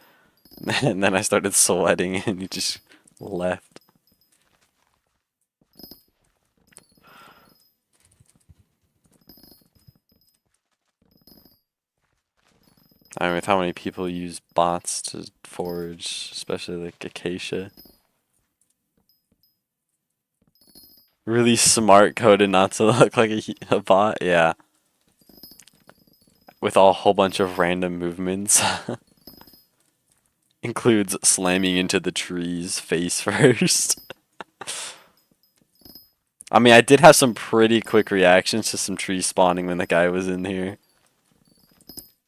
And then I started sweating and he just left. I mean, with how many people use bots to forage, especially like Acacia. Really smart coded not to look like a bot, yeah. With a whole bunch of random movements. Includes slamming into the trees face first. I mean, I did have some pretty quick reactions to some trees spawning when the guy was in here.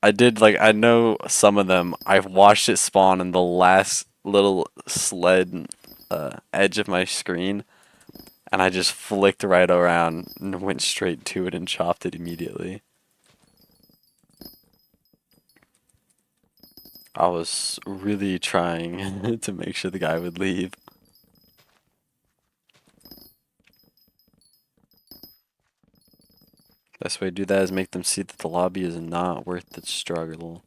I did, like, I know some of them. I've watched it spawn in the last little sled edge of my screen, and I just flicked right around and went straight to it and chopped it immediately. I was really trying to make sure the guy would leave. Best way to do that is make them see that the lobby is not worth the struggle.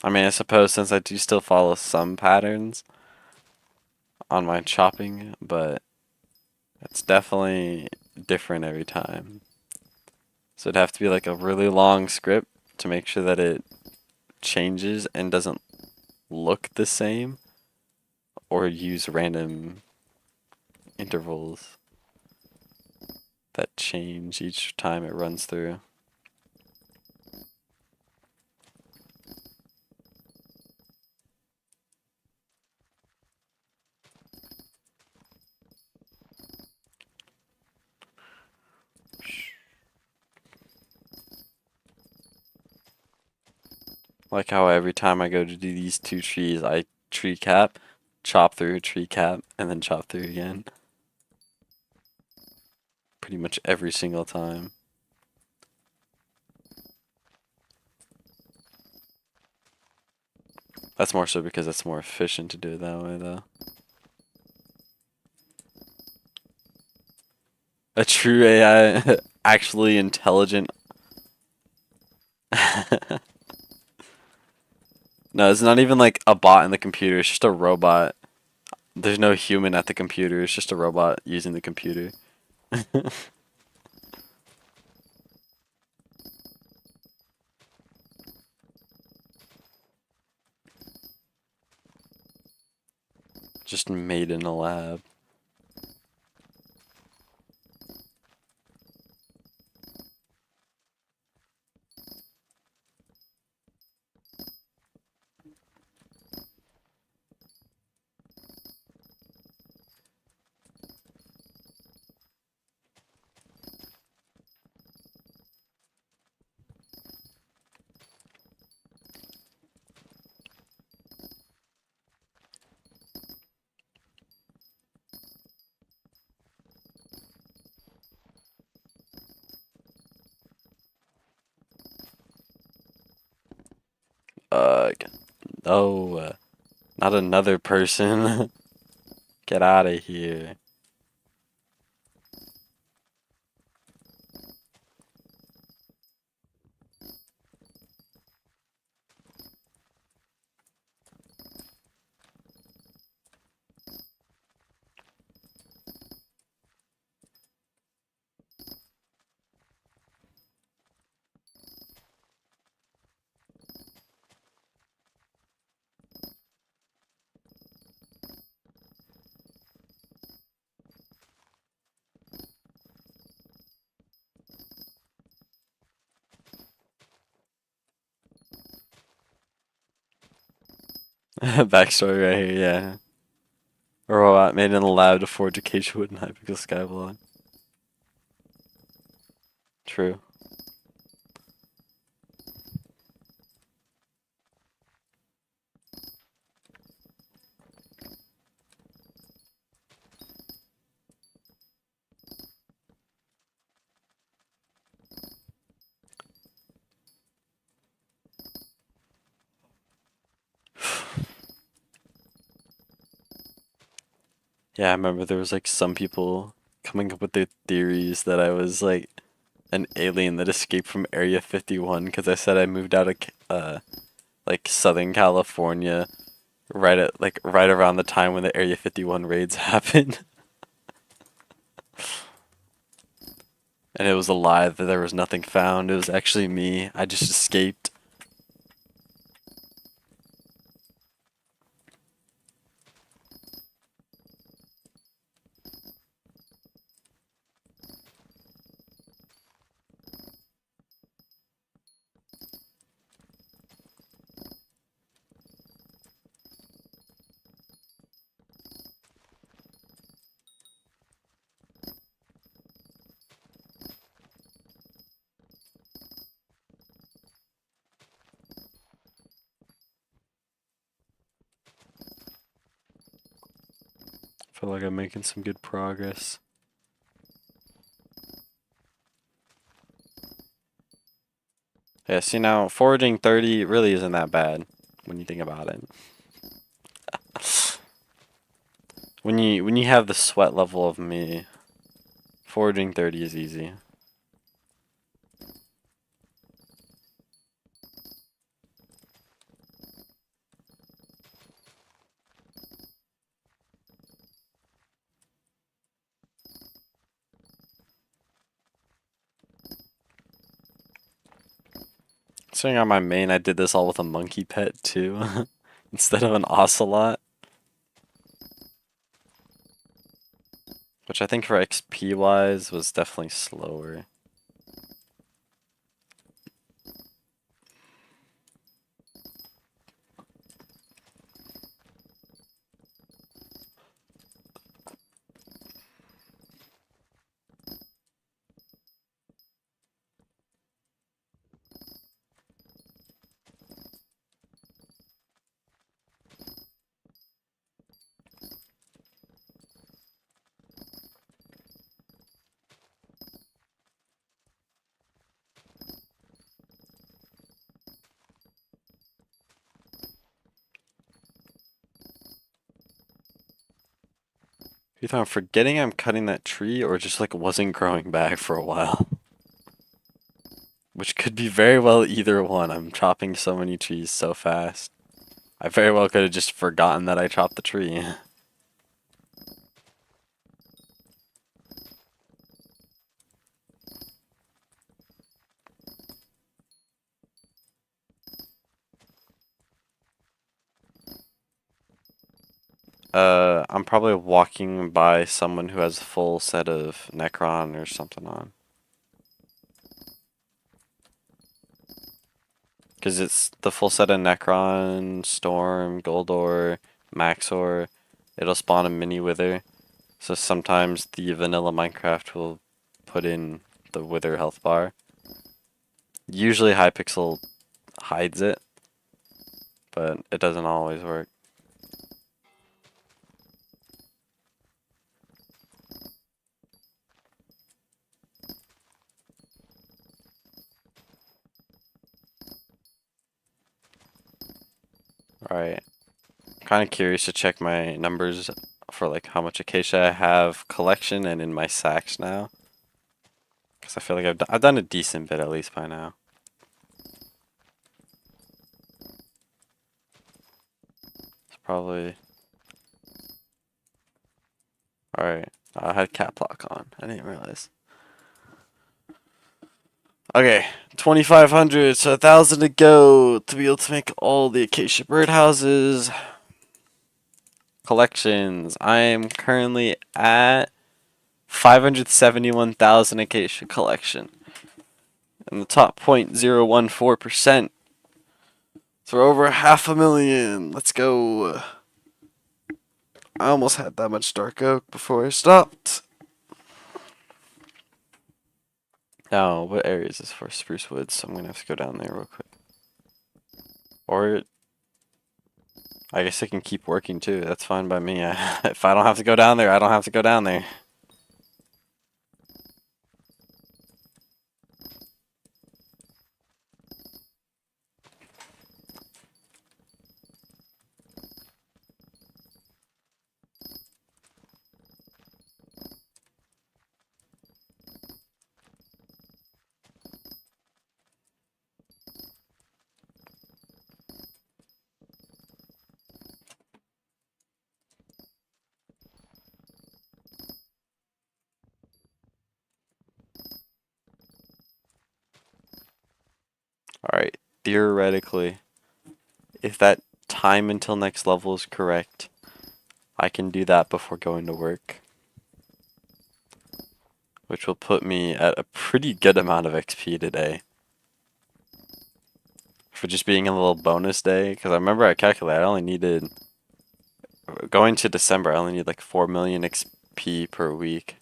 I mean, I suppose since I do still follow some patterns on my chopping, but it's definitely different every time. So it'd have to be like a really long script to make sure that it changes and doesn't look the same, or use random intervals that change each time it runs through. Like how every time I go to do these two trees, I tree cap, chop through, tree cap, and then chop through again. Pretty much every single time. That's more so because it's more efficient to do it that way, though. A true AI, actually intelligent. No, it's not even like a bot in the computer, it's just a robot. There's no human at the computer, it's just a robot using the computer. Just made in a lab. No, not another person. Get out of here. Backstory right here, yeah. A robot made in a lab to forge acacia wood and Hypixel Skyblock. True. Yeah, I remember there was like some people coming up with their theories that I was like an alien that escaped from Area 51 because I said I moved out of like Southern California right around the time when the Area 51 raids happened. And it was a lie that there was nothing found. It was actually me. I just escaped. I feel like I'm making some good progress. Yeah, see now, foraging 30 really isn't that bad when you think about it. When you have the sweat level of me, foraging 30 is easy. Sitting on my main, I did this all with a monkey pet too, instead of an ocelot. Which I think for XP wise was definitely slower. Either I'm forgetting I'm cutting that tree or just like wasn't growing back for a while. Which could be very well either one. I'm chopping so many trees so fast. I very well could have just forgotten that I chopped the tree. I'm probably walking by someone who has a full set of Necron or something on. Because it's the full set of Necron, Storm, Goldor, Maxor. It'll spawn a mini Wither. So sometimes the vanilla Minecraft will put in the Wither health bar. Usually Hypixel hides it, but it doesn't always work. Alright. Kind of curious to check my numbers for like how much acacia I have collection and in my sacks now. Because I feel like I've done a decent bit at least by now. It's probably... Alright. I had cap lock on. I didn't realize. Okay. 2,500, so 1,000 to go to be able to make all the acacia birdhouses. Collections. I am currently at 571,000 acacia collection. And the top 0.014%. So we're over 500,000. Let's go. I almost had that much dark oak before I stopped. Now, what area is this for? Spruce Woods, so I'm going to have to go down there real quick. Or, I guess I can keep working too. That's fine by me. If I don't have to go down there, I don't have to go down there. Alright, theoretically, if that time until next level is correct, I can do that before going to work. Which will put me at a pretty good amount of XP today. For just being a little bonus day, because I remember I calculated I only needed, going to December, I only need like 4 million XP per week.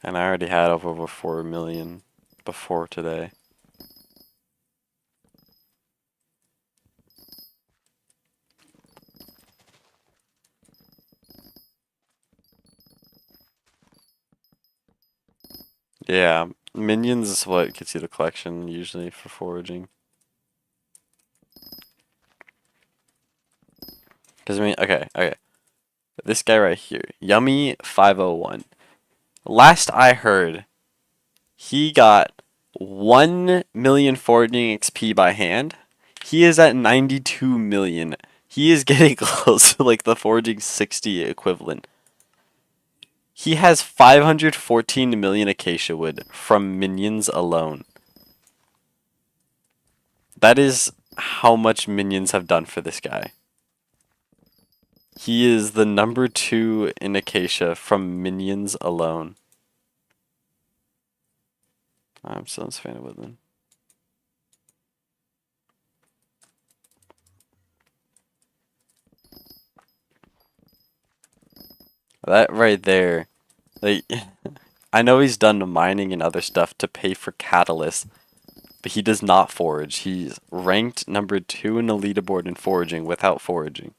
And I already had over 4 million before today. Yeah, minions is what gets you the collection usually for foraging. Because I mean, okay. This guy right here, Yummy501. Last I heard, he got 1 million foraging XP by hand. He is at 92 million. He is getting close to like the foraging 60 equivalent. He has 514 million acacia wood from minions alone. That is how much minions have done for this guy. He is the number 2 in acacia from minions alone. I'm still a fan of Woodland. That right there, like, I know he's done mining and other stuff to pay for catalysts, but he does not forage. He's ranked number 2 in the leaderboard in foraging without foraging.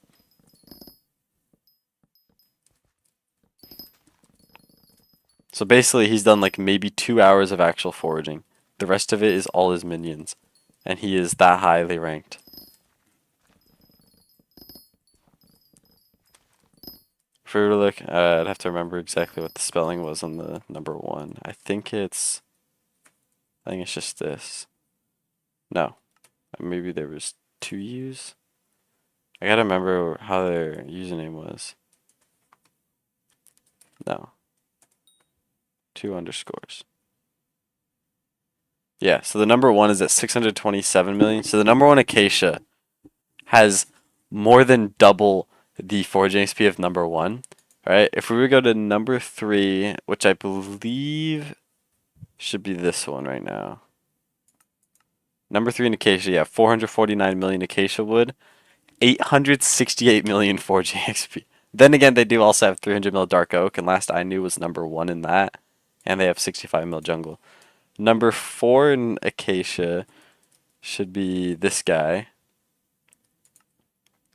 So basically, he's done like maybe 2 hours of actual foraging. The rest of it is all his minions, and he is that highly ranked. If we were to look, I'd have to remember exactly what the spelling was on the number 1. I think it's just this. No, maybe there was 2 U's. I gotta remember how their username was. No. 2 underscores. Yeah, so the number 1 is at 627 million. So the number 1 Acacia has more than double the foraging XP of number 1. Right? If we were to go to number 3, which I believe should be this one right now. Number 3 in Acacia, yeah, 449 million Acacia wood, 868 million foraging XP. Then again, they do also have 300 mil dark oak, and last I knew was number 1 in that. And they have 65 mil jungle. Number 4 in Acacia should be this guy,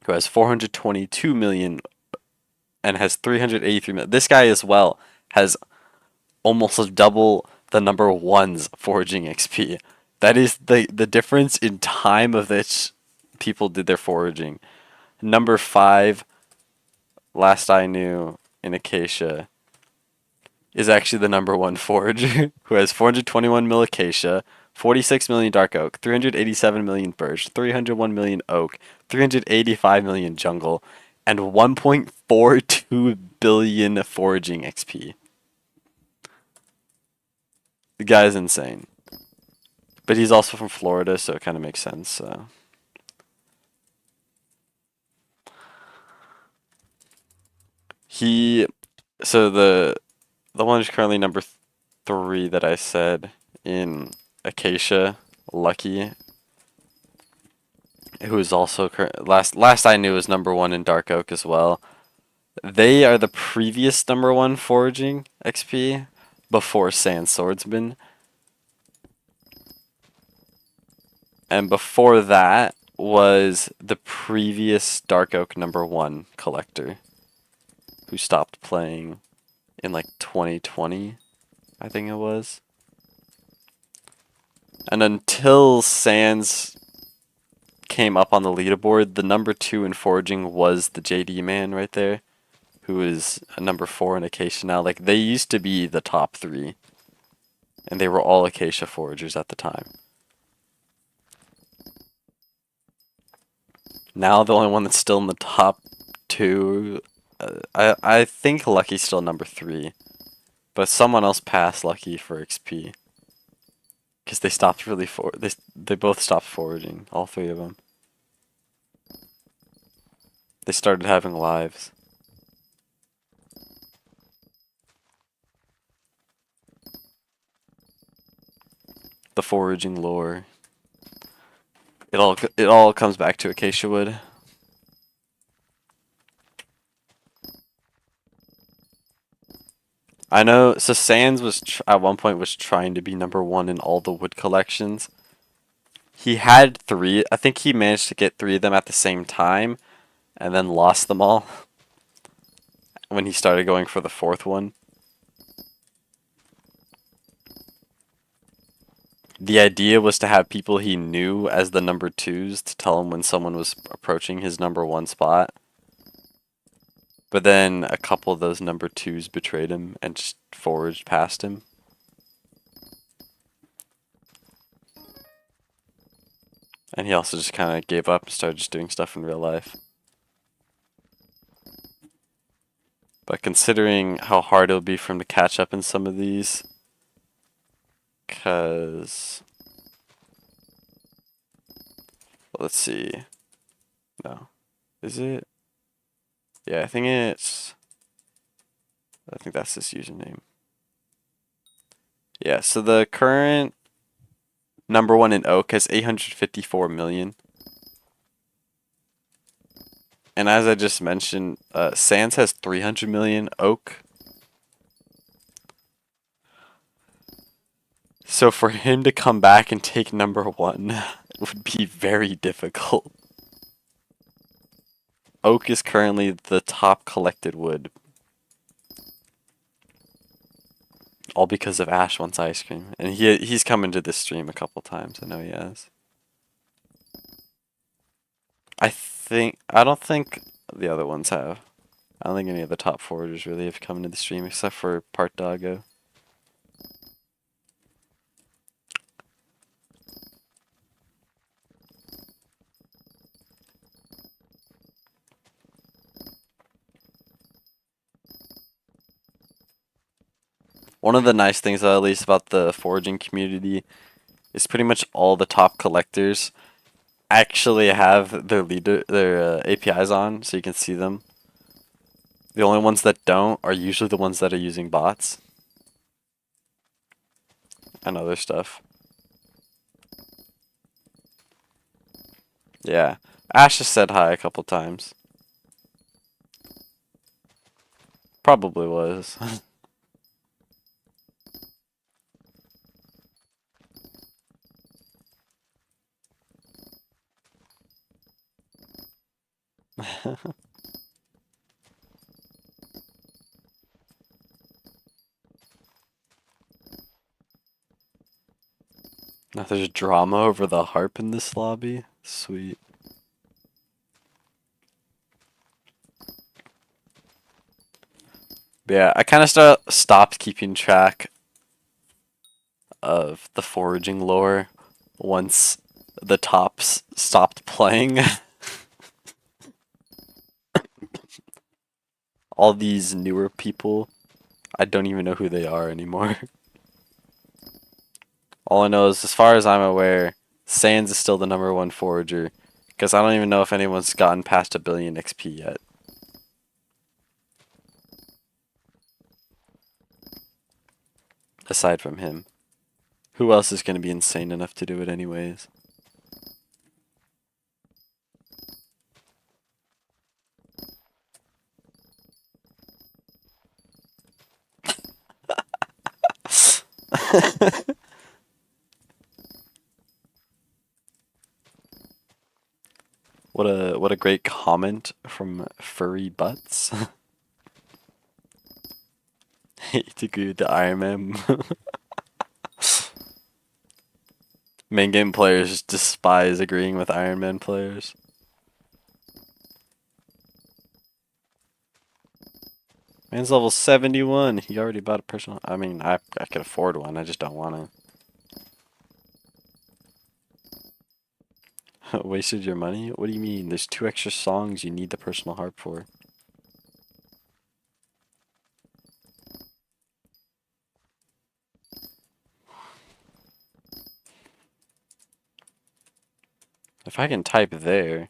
who has 422 million and has 383 million. This guy as well has almost double the number 1's foraging XP. That is the difference in time of which people did their foraging. Number 5, last I knew in Acacia, is actually the number 1 forager, who has 421 mil Acacia, 46 million dark oak, 387 million birch, 301 million oak, 385 million jungle, and 1.42 billion foraging XP. The guy is insane. But he's also from Florida, so it kind of makes sense. So the one who's currently number 3 that I said in Acacia, Lucky, who is also last I knew was number 1 in Dark Oak as well. They are the previous number 1 foraging XP before Sand Swordsman. And before that was the previous Dark Oak number 1 collector, who stopped playing in like 2020, I think it was. And until Sands came up on the leaderboard, the number 2 in foraging was the JD man right there, who is a number 4 in Acacia now. Like, they used to be the top 3, and they were all Acacia foragers at the time. Now the only one that's still in the top 2, I think Lucky's still number 3, but someone else passed Lucky for XP. Because they stopped really they both stopped foraging, all three of them. They started having lives. The foraging lore. It all comes back to acacia wood. I know. So Sans was at one point was trying to be #1 in all the wood collections. He had three. I think he managed to get three of them at the same time, and then lost them all when he started going for the fourth one. The idea was to have people he knew as the #2s to tell him when someone was approaching his #1 spot. But then a couple of those #2s betrayed him and just foraged past him. And he also just kind of gave up and started just doing stuff in real life. But considering how hard it'll be for him to catch up in some of these, because let's see. No. Is it? Yeah, I think that's his username. Yeah, so the current #1 in Oak has 854 million. And as I just mentioned, Sans has 300 million Oak. So for him to come back and take #1 would be very difficult. Oak is currently the top collected wood. All because of Ash Wants Ice Cream. And he's come into this stream a couple times, I know he has. I don't think the other ones have. I don't think any of the top foragers really have come into the stream except for Part Doggo. One of the nice things, at least, about the foraging community is pretty much all the top collectors actually have their APIs on, so you can see them. The only ones that don't are usually the ones that are using bots and other stuff. Yeah, Ash has said hi a couple times. Probably was. Now there's drama over the harp in this lobby. Sweet. But yeah, I kind of stopped keeping track of the foraging lore once the tops stopped playing. All these newer people, I don't even know who they are anymore. All I know is, as far as I'm aware, Sans is still the #1 forager, because I don't even know if anyone's gotten past 1,000,000,000 XP yet. Aside from him. Who else is going to be insane enough to do it anyways? What a great comment from Furry Butts. Hate to agree with the Ironman. Main game players despise agreeing with Ironman players. Man's level 71. He already bought a personal. I mean, I could afford one. I just don't want to. Wasted your money? What do you mean? There's 2 extra songs you need the personal harp for. If I can type there.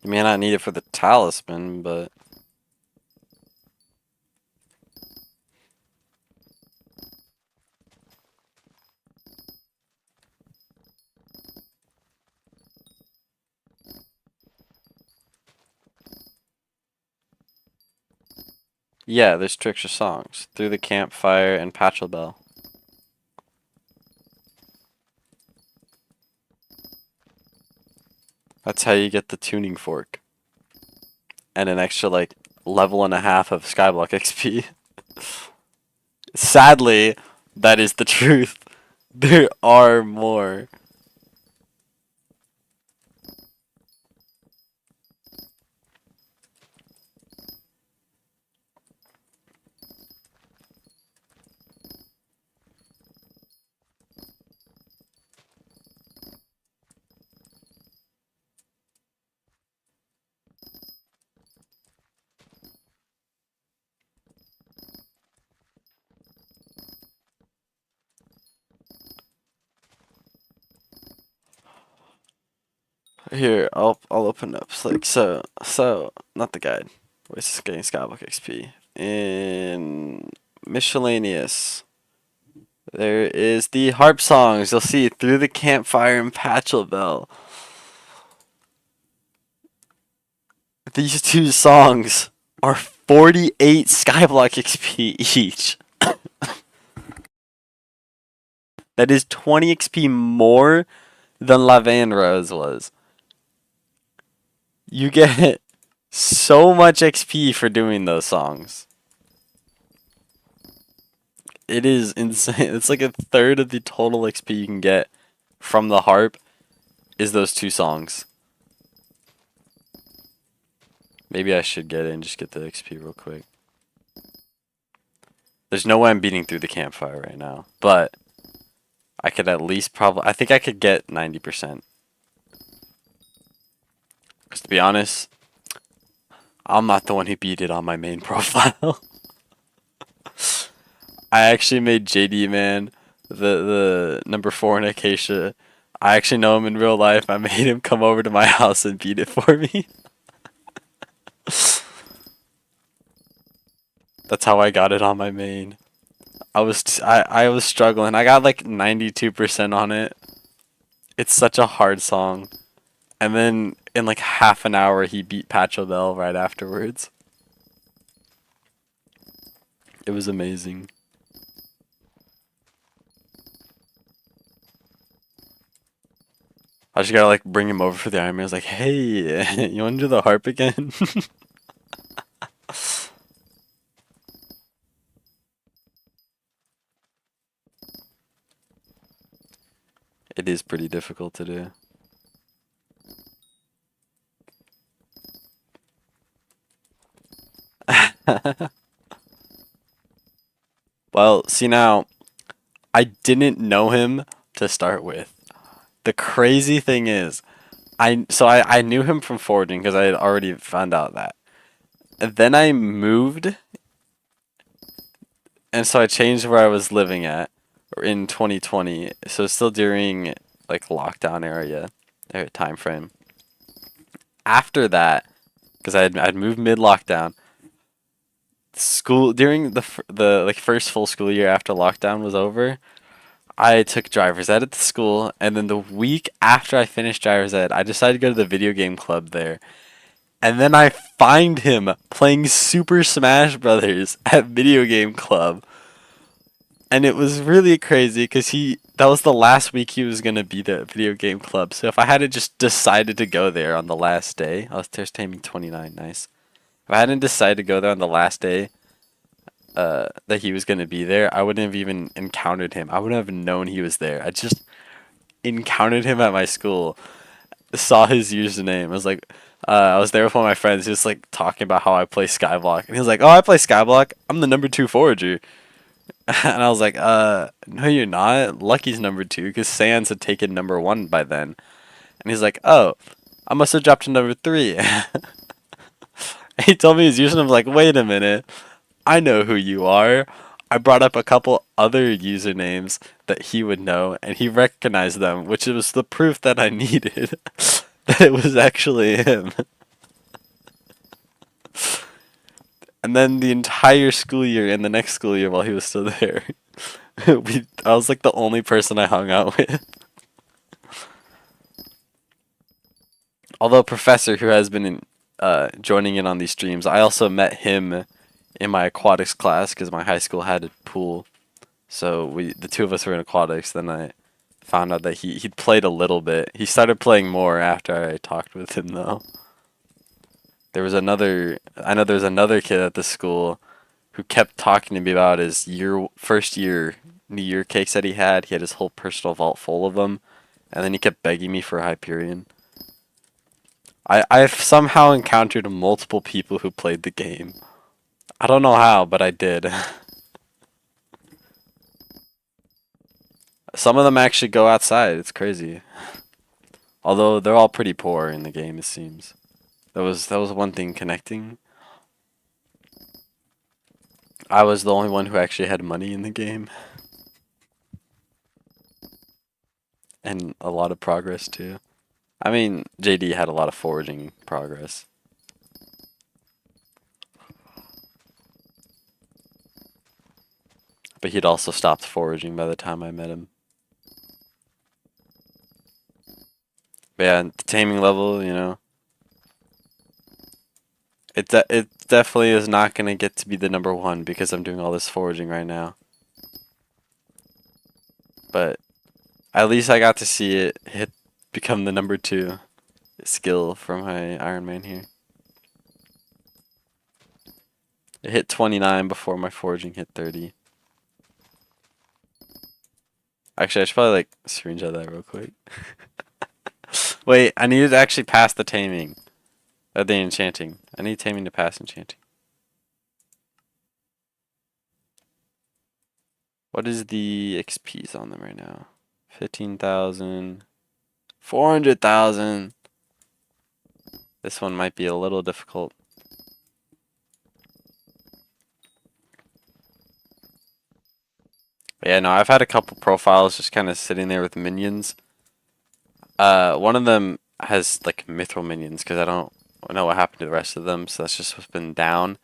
You may not need it for the talisman, but... Yeah, there's tricks or songs. Through the campfire and Patchel Bell. That's how you get the tuning fork. And an extra, like, level and a half of Skyblock XP. Sadly, that is the truth. There are more. Here, I'll open up. Like so not the guide. Where's this getting Skyblock XP? In miscellaneous. There is the harp songs. You'll see through the campfire and Patchel Bell. These two songs are 48 Skyblock XP each. That is 20 XP more than Lave Rose was. You get so much XP for doing those songs. It is insane. It's like a third of the total XP you can get from the harp is those two songs. Maybe I should get it and just get the XP real quick. There's no way I'm beating through the campfire right now, but I could at least I think I could get 90%. Because to be honest, I'm not the one who beat it on my main profile. I actually made JD Man the number 4 in Acacia. I actually know him in real life. I made him come over to my house and beat it for me. That's how I got it on my main. I was struggling. I got like 92% on it. It's such a hard song. And then in like half an hour he beat Patchel Bell right afterwards. It was amazing. I just gotta like bring him over for the Ironman. I was like, hey, you wanna do the harp again? It is pretty difficult to do. Well, see now, I didn't know him to start with. The crazy thing is, I knew him from Foraging because I had already found out that. And then I moved, and so I changed where I was living at in 2020. So still during like lockdown area or time frame. After that, because I'd moved mid lockdown. School during the like first full school year after lockdown was over, I took driver's ed at the school, and then the week after I finished driver's ed, I decided to go to the video game club there. And then I find him playing Super Smash Brothers at video game club. And it was really crazy because that was the last week he was gonna be there at video game club. So if I hadn't just decided to go there on the last day, I was there's taming 29, nice. If I hadn't decided to go there on the last day, that he was gonna be there, I wouldn't have even encountered him. I wouldn't have known he was there. I just encountered him at my school, saw his username. I was like, I was there with one of my friends. He was like talking about how I play Skyblock, and he was like, "Oh, I play Skyblock. I'm the number 2 forager." And I was like, no, you're not. Lucky's number 2 because Sans had taken number 1 by then. And he's like, oh, I must have dropped to number 3. He told me his username. I'm like, wait a minute. I know who you are. I brought up a couple other usernames that he would know, and he recognized them, which was the proof that I needed that it was actually him. And then the entire school year and the next school year while he was still there, I was like the only person I hung out with. Although Professor, who has been joining in on these streams, I also met him in my aquatics class because my high school had a pool. So the two of us were in aquatics. Then I found out that he'd played a little bit. He started playing more after I talked with him though. I know there was another kid at the school who kept talking to me about his first year New Year cakes that he had. He had his whole personal vault full of them, and then he kept begging me for Hyperion. I've somehow encountered multiple people who played the game. I don't know how, but I did. Some of them actually go outside. It's crazy. Although they're all pretty poor in the game, it seems. That was one thing connecting. I was the only one who actually had money in the game, and a lot of progress too. I mean, JD had a lot of foraging progress. But he'd also stopped foraging by the time I met him. But yeah, the taming level, it definitely is not gonna get to be the number one because I'm doing all this foraging right now. But at least I got to see it become the number two skill for my Ironman here. It hit 29 before my foraging hit 30. Actually, I should probably like screenshot that real quick. Wait, I needed to actually pass the taming. The enchanting. I need taming to pass enchanting. What is the XP's on them right now? 15,000. 400,000. This one might be a little difficult. But yeah, no, I've had a couple profiles just kind of sitting there with minions. One of them has like mithril minions because I don't know what happened to the rest of them, so that's just what's been down.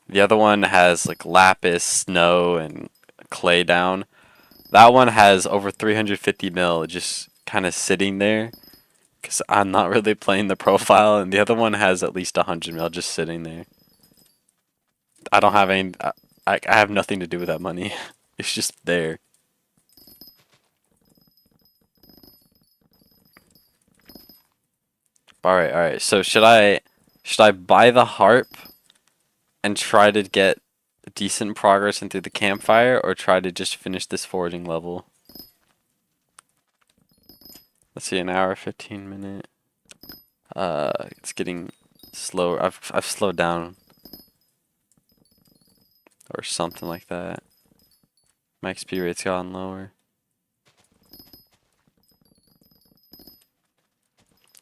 The other one has like lapis, snow, and clay down. That one has over 350 mil just kind of sitting there because I'm not really playing the profile, and the other one has at least 100 mil just sitting there. I don't have any. I have nothing to do with that money. It's just there. All right, all right. So should I buy the harp and try to get decent progress into the campfire, or try to just finish this foraging level? Let's see, an hour 15 minute. It's getting slower. I've slowed down or something like that. My XP rate's gotten lower.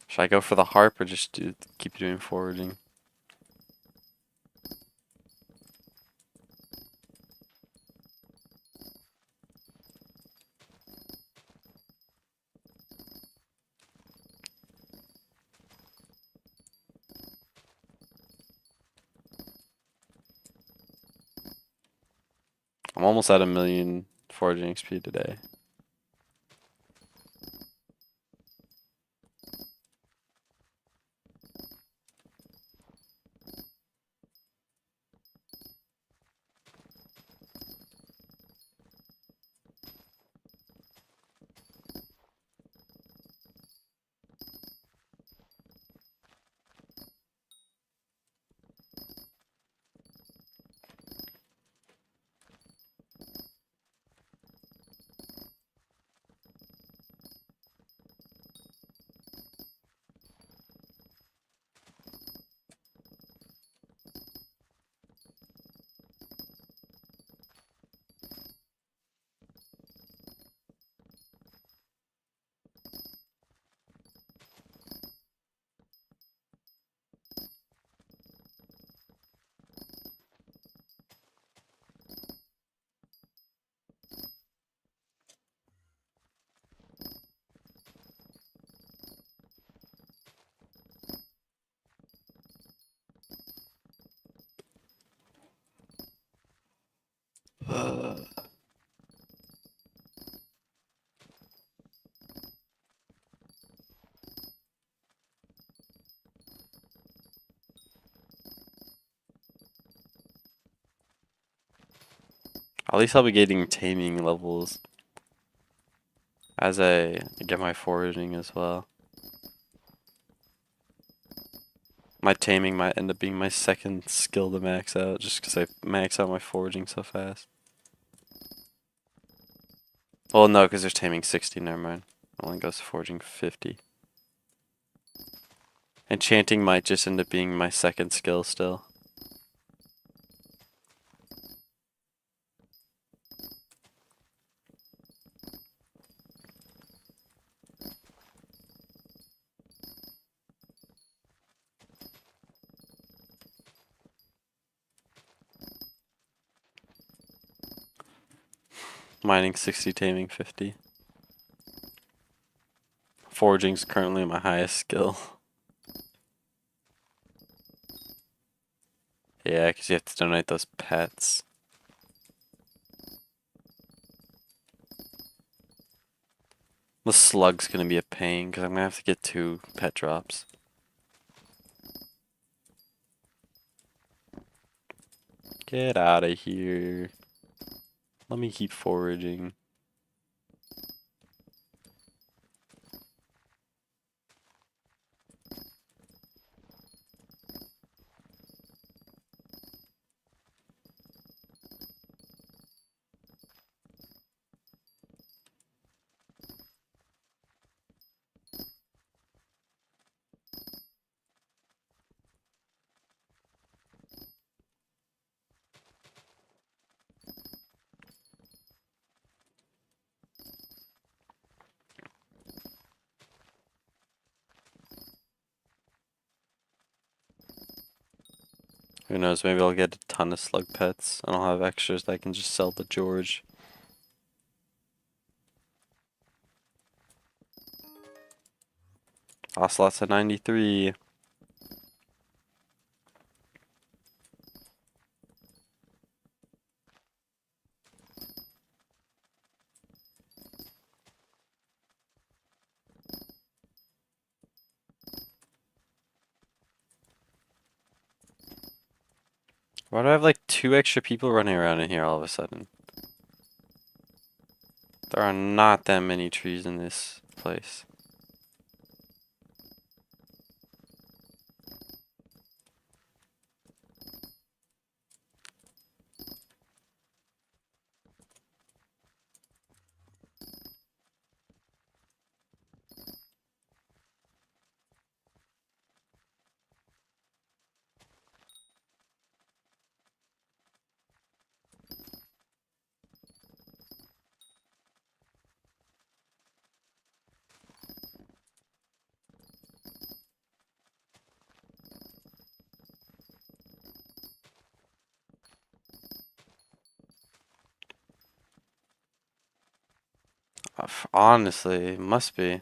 Should I go for the harp or just keep doing foraging? I'm almost at 1,000,000 foraging XP today. At least I'll be getting taming levels as I get my foraging as well. My taming might end up being my second skill to max out just because I max out my foraging so fast. Well, no, because there's taming 60, never mind. It only goes to foraging 50. Enchanting might just end up being my second skill still. Mining 60, taming 50. Foraging's currently my highest skill. Yeah, because you have to donate those pets. The slug's gonna be a pain because I'm gonna have to get 2 pet drops. Get out of here. Let me keep foraging. Who knows, maybe I'll get a ton of slug pets and I'll have extras that I can just sell to George. Ocelot's at 93. Why do I have like 2 extra people running around in here all of a sudden? There are not that many trees in this place. Honestly, it must be.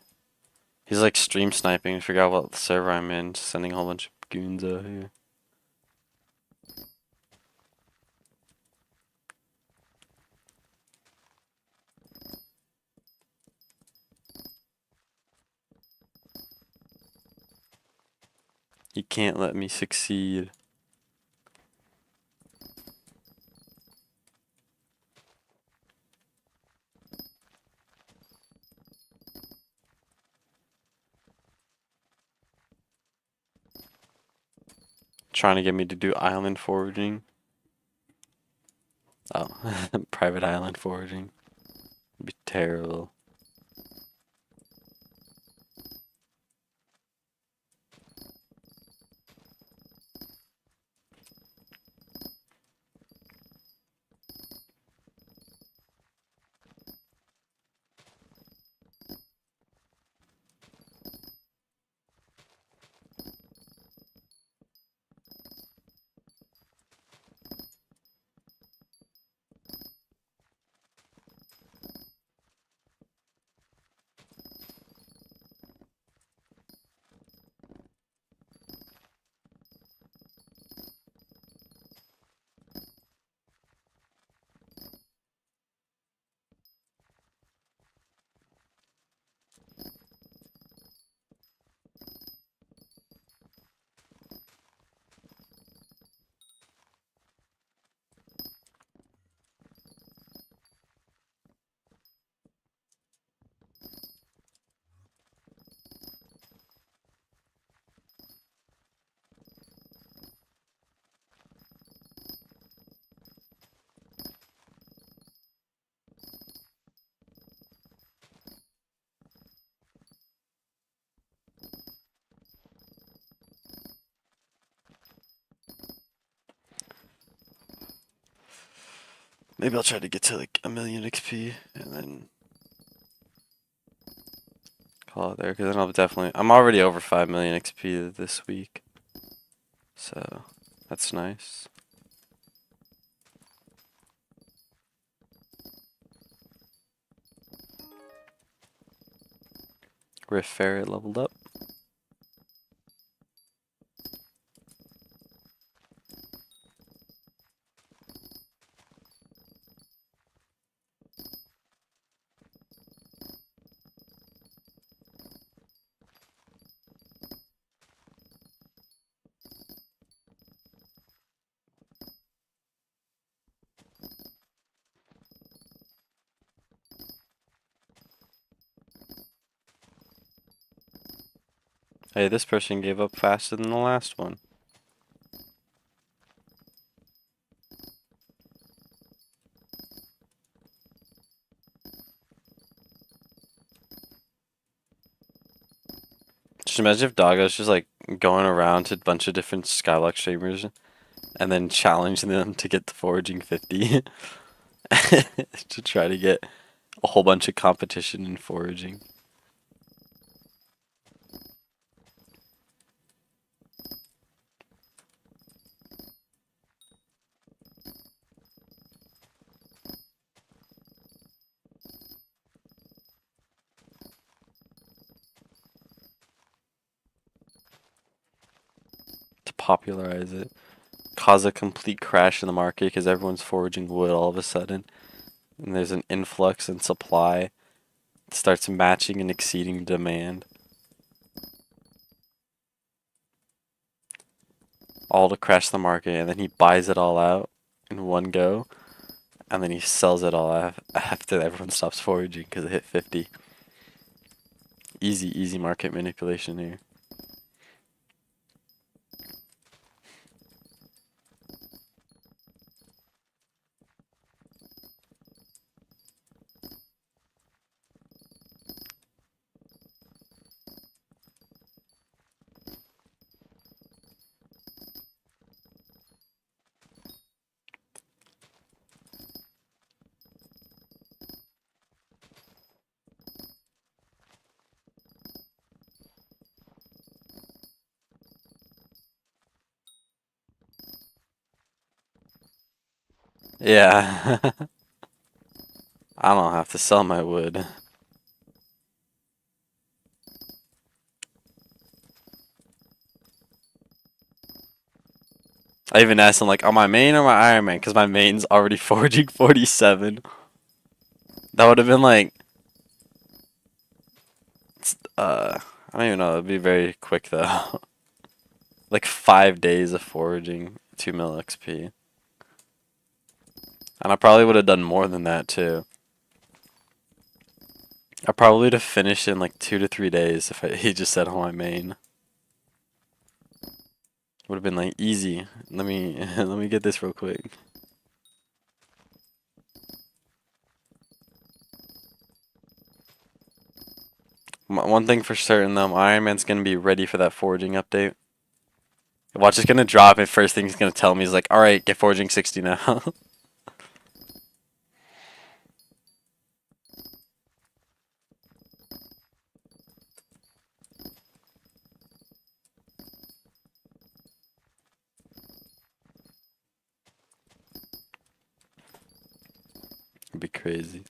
He's like stream sniping. I forgot what server I'm in, sending a whole bunch of goons out here. He can't let me succeed. Trying to get me to do island foraging. Oh, private island foraging. It'd be terrible. Maybe I'll try to get to like 1,000,000 XP and then call it there, because then I'll definitely. I'm already over 5,000,000 XP this week, so that's nice. Rift Ferret leveled up. Hey, this person gave up faster than the last one. Just imagine if Doggo's just like going around to a bunch of different Skyblock streamers and then challenging them to get the Foraging 50 to try to get a whole bunch of competition in foraging. To popularize it. Cause a complete crash in the market because everyone's foraging wood all of a sudden. And there's an influx in supply. It starts matching and exceeding demand. All to crash the market, and then he buys it all out in one go. And then he sells it all after everyone stops foraging because it hit 50. Easy market manipulation here. Yeah. I don't have to sell my wood. I even asked him like, on my main or my Iron Man? Because my main's already foraging 47. That would have been like, I don't even know. It'd be very quick though. Like 5 days of foraging, 2 mil XP. And I probably would have done more than that too. I probably would have finished in like 2 to 3 days if he just said on my main. Would have been like easy. Let me let me get this real quick. One thing for certain though, Iron Man's gonna be ready for that foraging update. Watch, it's gonna drop and first thing he's gonna tell me is like, alright, get foraging 60 now. It'd be crazy.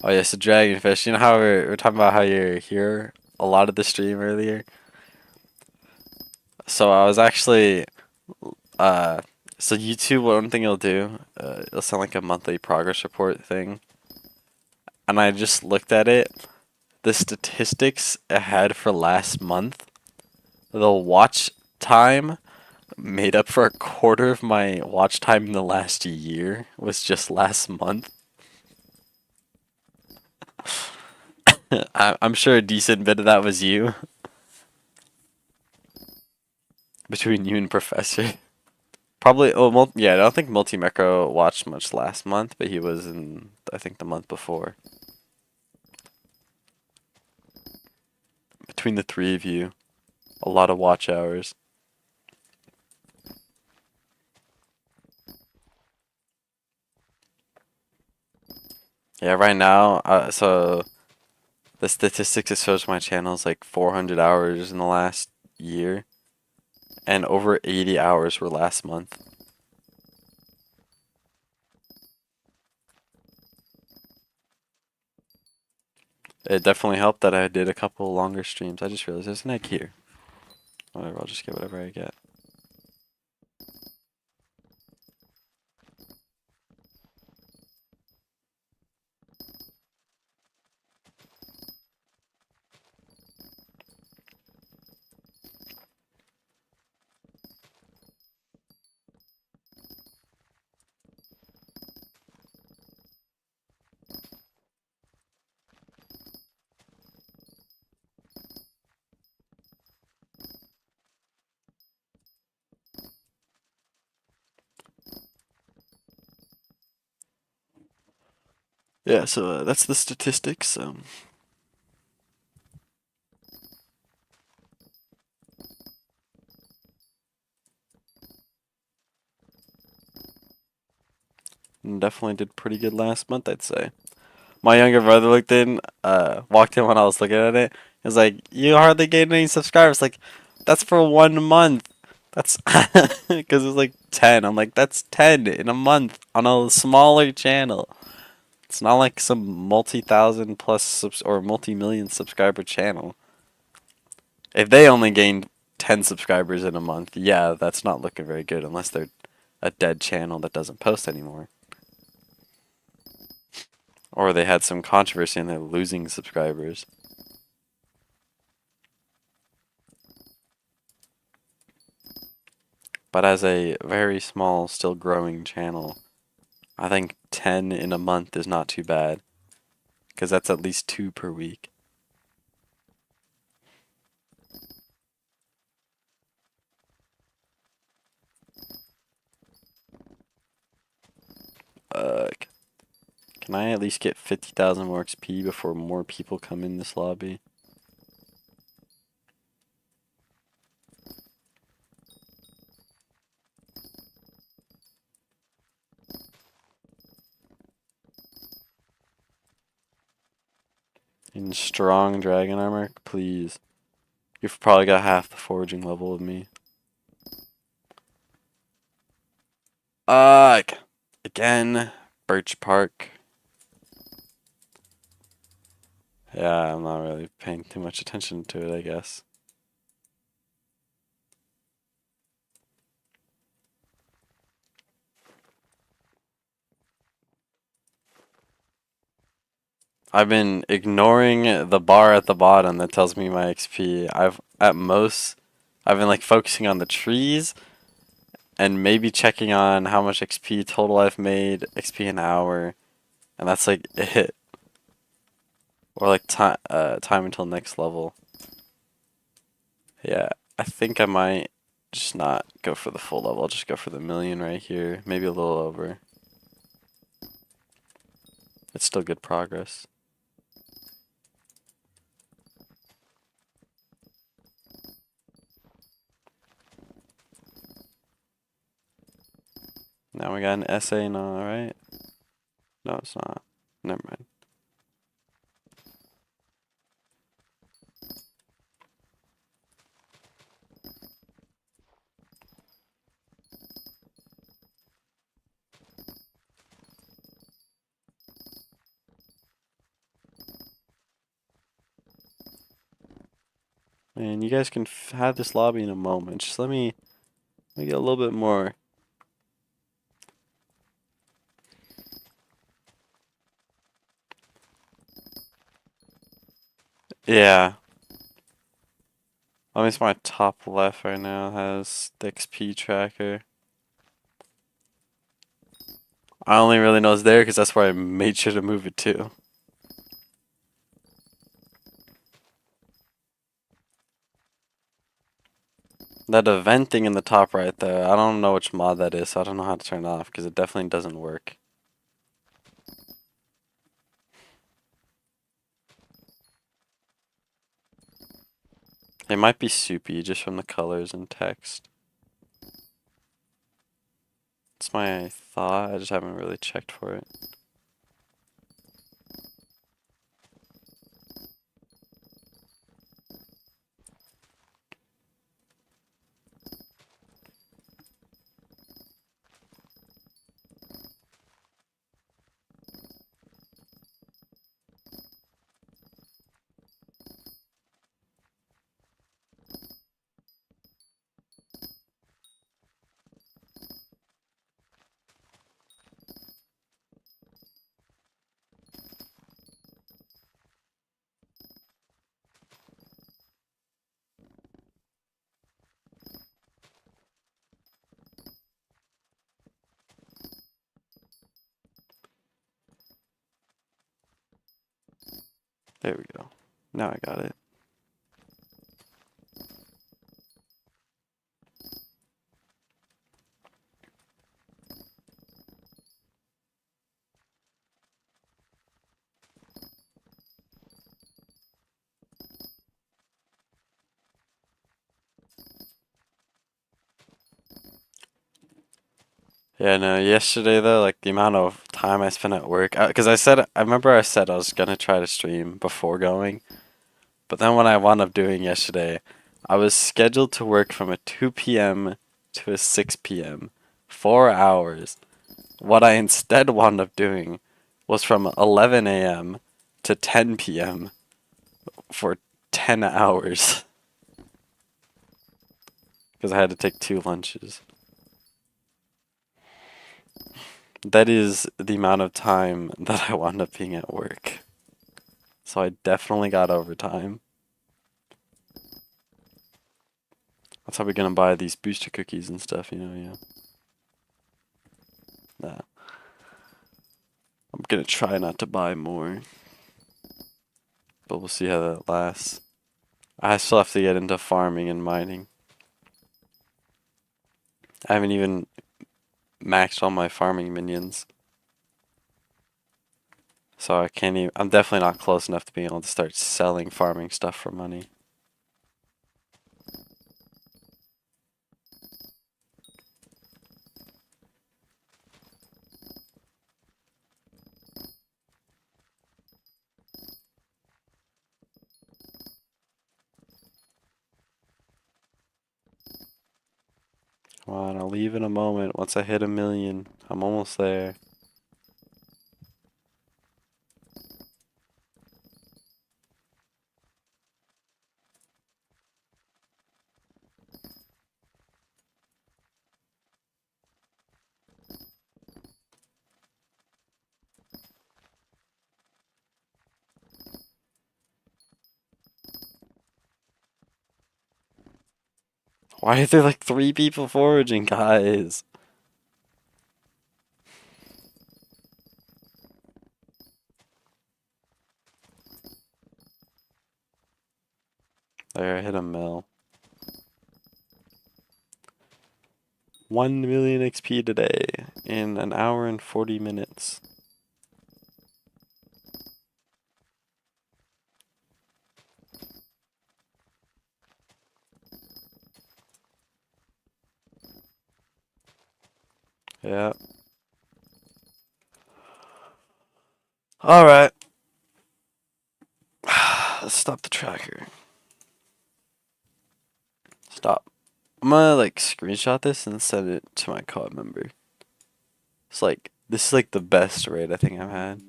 Oh yeah, so Dragonfish, you know how we're talking about how you're here a lot of the stream earlier? So I was actually uh so YouTube, one thing it'll do, it'll send like a monthly progress report thing. And I just looked at it. The statistics it had for last month, the watch time made up for a quarter of my watch time in the last year was just last month. I'm sure a decent bit of that was you, between you and Professor. Probably, oh, yeah, I don't think Multi-Macro watched much last month, but he was in, I think, the month before. Between the three of you, a lot of watch hours. Yeah, right now, so the statistics it shows my channel is like 400 hours in the last year, and over 80 hours were last month. It definitely helped that I did a couple longer streams. I just realized there's an egg here. Whatever, I'll just get whatever I get. Yeah, so that's the statistics. Definitely did pretty good last month, I'd say. My younger brother walked in when I was looking at it. He was like, "You hardly gained any subscribers." Like, that's for 1 month. That's because it was like 10. I'm like, that's 10 in a month on a smaller channel. It's not like some multi-thousand plus subs or multi-million subscriber channel. If they only gained 10 subscribers in a month, yeah, that's not looking very good unless they're a dead channel that doesn't post anymore. Or they had some controversy and they're losing subscribers. But as a very small, still growing channel, I think 10 in a month is not too bad. Because that's at least 2 per week. Can I at least get 50,000 more XP before more people come in this lobby? In strong dragon armor, please. You've probably got half the foraging level of me. Ugh! Again, Birch Park. Yeah, I'm not really paying too much attention to it, I guess. I've been ignoring the bar at the bottom that tells me my XP. I've been like focusing on the trees and maybe checking on how much XP total I've made, XP an hour, and that's like it. Or like time until next level. Yeah, I think I might just not go for the full level. I'll just go for the million right here, maybe a little over. It's still good progress. Now we got an essay now, right? No, it's not. Never mind. Man, you guys can have this lobby in a moment. Just let me get a little bit more. Yeah. At least my top left right now has the XP tracker. I only really know it's there because that's where I made sure to move it to. That event thing in the top right there, I don't know which mod that is, so I don't know how to turn it off because it definitely doesn't work. It might be soupy just from the colors and text. It's my thought, I just haven't really checked for it. There we go. Now I got it. Yeah, no, yesterday though, like the amount of time I spent at work, because I remember I said I was gonna try to stream before going, but then what I wound up doing yesterday, I was scheduled to work from a 2 p.m. to a 6 p.m., 4 hours. What I instead wound up doing was from 11 a.m. to 10 p.m. for 10 hours, because I had to take 2 lunches. That is the amount of time that I wound up being at work. So I definitely got overtime. That's how we're gonna buy these booster cookies and stuff, yeah. Nah. I'm gonna try not to buy more. But we'll see how that lasts. I still have to get into farming and mining. I haven't even maxed all my farming minions. So I can't even, I'm definitely not close enough to being able to start selling farming stuff for money. Come on, I'll leave in a moment once I hit 1 million. I'm almost there. Why are there like 3 people foraging, guys? There, I hit a mill. 1 million XP today in an hour and 40 minutes. Yeah. Alright. Let's stop the tracker. Stop. I'm gonna like screenshot this and send it to my COD member. It's like, this is like the best raid I think I've had.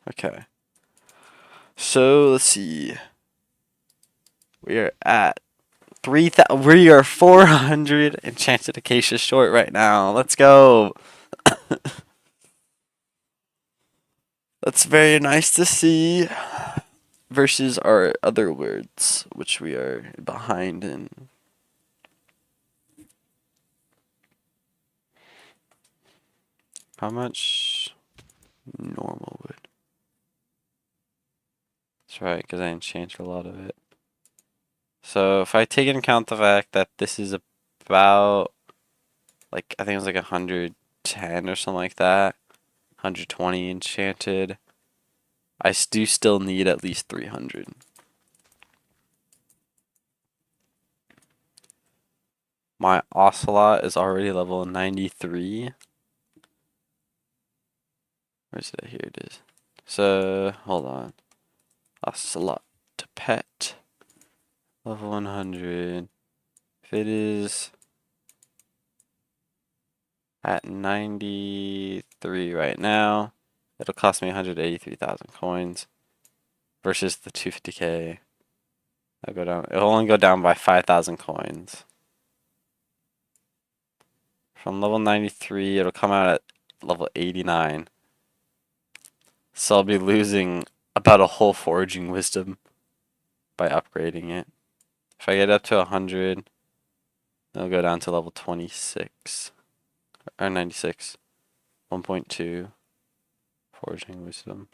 Okay. So let's see. We are at 3,000. We are 400 enchanted acacia short right now. Let's go. That's very nice to see. Versus our other words, which we are behind in. How much normal wood? That's right, because I enchanted a lot of it. So if I take into account the fact that this is about, like, I think it was like 110 or something like that, 120 enchanted, I do still need at least 300. My ocelot is already level 93. Where's it? Here it is. So, hold on. Ocelot to pet. Level 100. If it is at 93 right now, it'll cost me 183,000 coins versus the 250k. I'll go down. It'll only go down by 5,000 coins. From level 93, it'll come out at level 89. So I'll be losing about a whole foraging wisdom. by upgrading it. If I get up to 100, it'll go down to level 26 or 96. 1.2 Foraging Wisdom.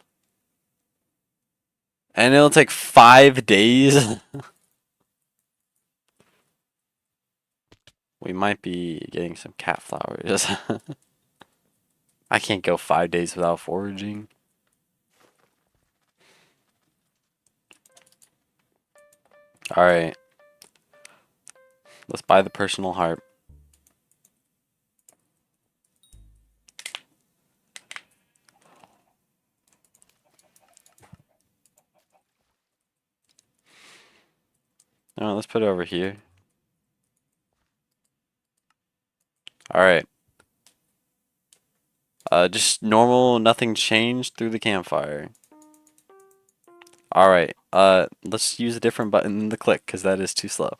And it'll take 5 days. We might be getting some cat flowers. I can't go 5 days without foraging. Alright. Let's buy the personal harp. No, let's put it over here. Alright. Just normal, nothing changed through the campfire. Alright, let's use a different button to click, because that is too slow.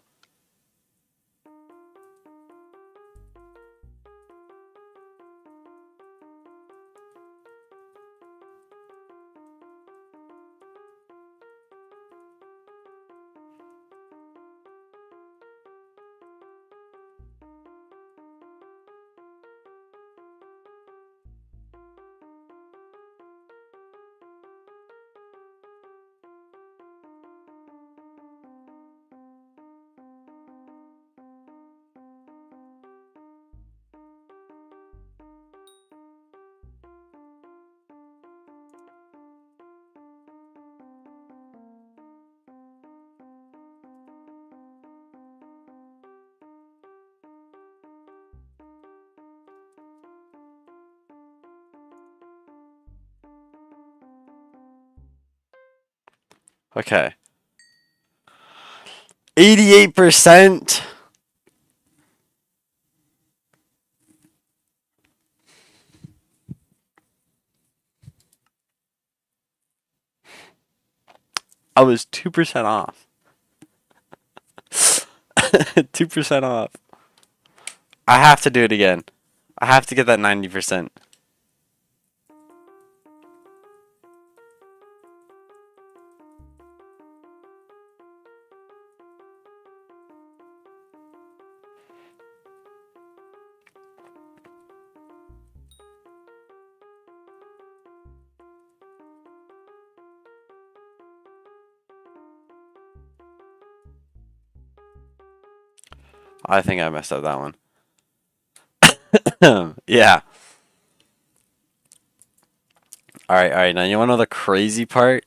Okay. 88%? I was 2% off. 2% off. I have to do it again. I have to get that 90%. I think I messed up that one. Yeah. Alright. Now you wanna know the crazy part?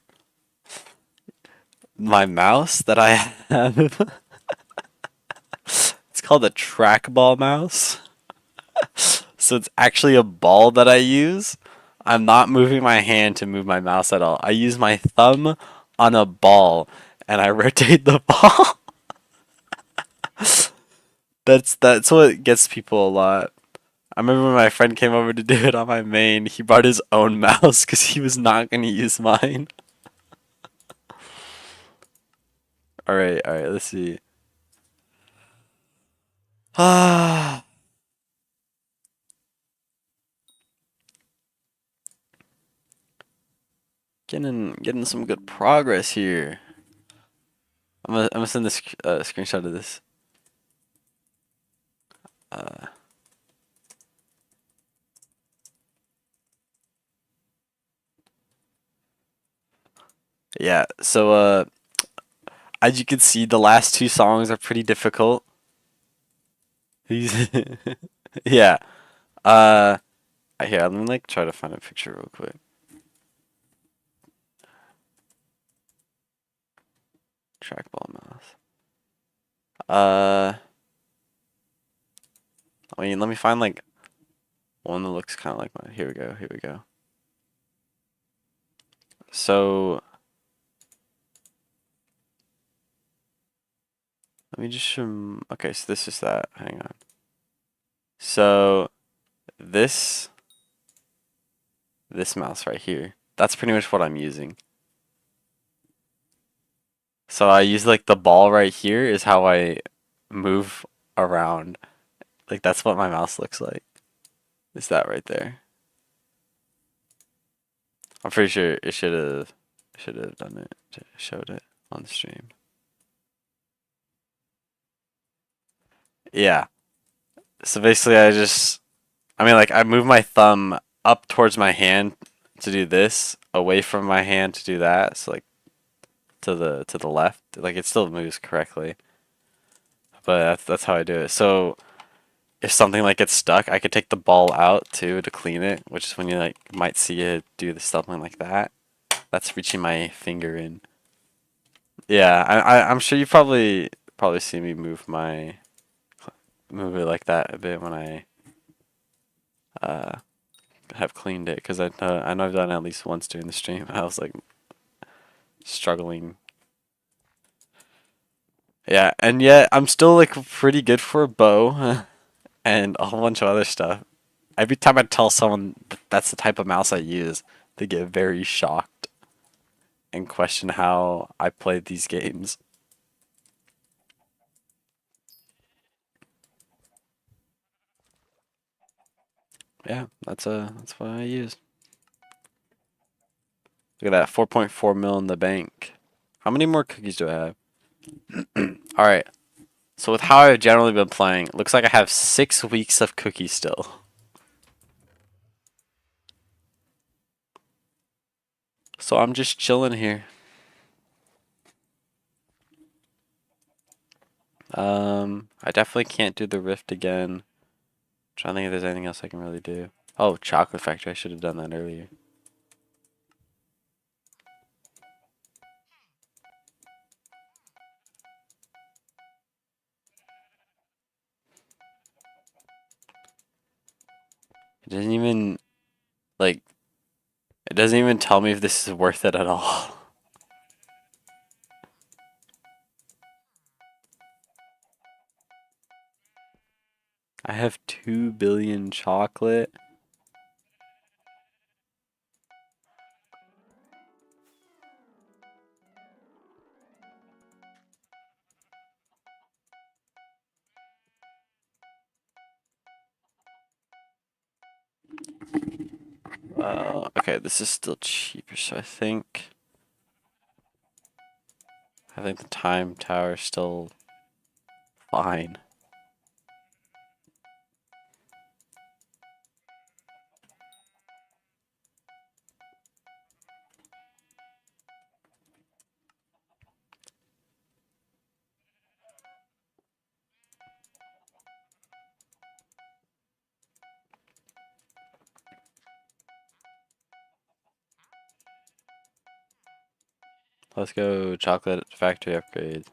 My mouse that I have. It's called a trackball mouse. So it's actually a ball that I use. I'm not moving my hand to move my mouse at all. I use my thumb on a ball and I rotate the ball. That's what gets people a lot. I remember when my friend came over to do it on my main, he brought his own mouse because he was not going to use mine. Alright, let's see. Ah. Getting some good progress here. I'm gonna send this screenshot of this. Yeah, so as you can see, the last 2 songs are pretty difficult. Yeah. Here, let me like try to find a picture real quick. Trackball mouse. I mean, let me find like one that looks kind of like mine. Here we go. So let me just okay, so this is that. Hang on. So this mouse right here. That's pretty much what I'm using. So I use like the ball right here is how I move around. Like that's what my mouse looks like. Is that right there? I'm pretty sure it should have done it, showed it on the stream. Yeah. So basically, I mean, like, I move my thumb up towards my hand to do this, away from my hand to do that. So like to the left, like it still moves correctly, but that's how I do it. So if something like gets stuck, I could take the ball out too to clean it, which is when you like might see it do the something like that. That's reaching my finger in. Yeah, I'm sure you probably see me move it like that a bit when I uh have cleaned it because I know I've done it at least once during the stream. I was like struggling. Yeah, and yet I'm still like pretty good for a bow and a whole bunch of other stuff. Every time I tell someone that's the type of mouse I use, they get very shocked and question how I played these games. Yeah, that's what I use. Look at that, 4.4 mil in the bank. How many more cookies do I have? All right. So with how I've generally been playing, it looks like I have 6 weeks of cookies still. So I'm just chilling here. I definitely can't do the rift again. Trying to think if there's anything else I can really do. Oh, chocolate factory. I should have done that earlier. It doesn't even like it doesn't even tell me if this is worth it at all. I have 2 billion chocolate. Okay, this is still cheaper, so I think the time tower is still fine. Let's go chocolate factory upgrade.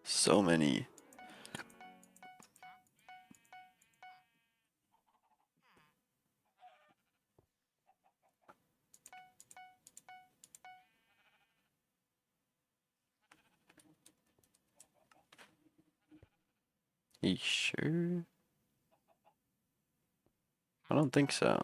So many. You sure? I don't think so.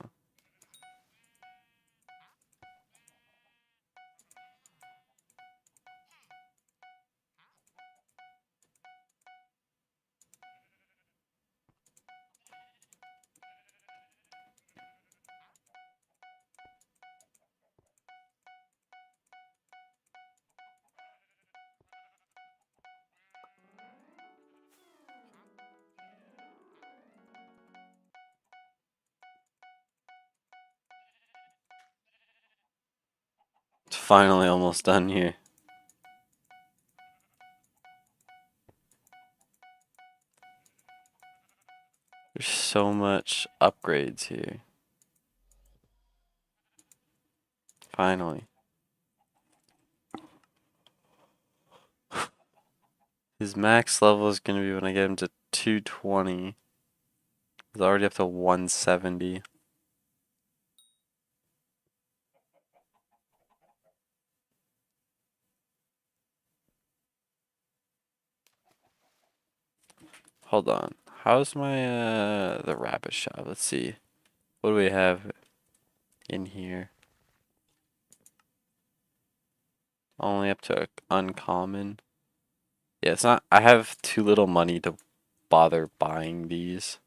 It's finally almost done here. There's so much upgrades here. Finally. His max level is going to be when I get him to 220. He's already up to 170. Hold on. How's my the rabbit shop? Let's see. What do we have in here? Only up to uncommon. Yeah, it's not. I have too little money to bother buying these.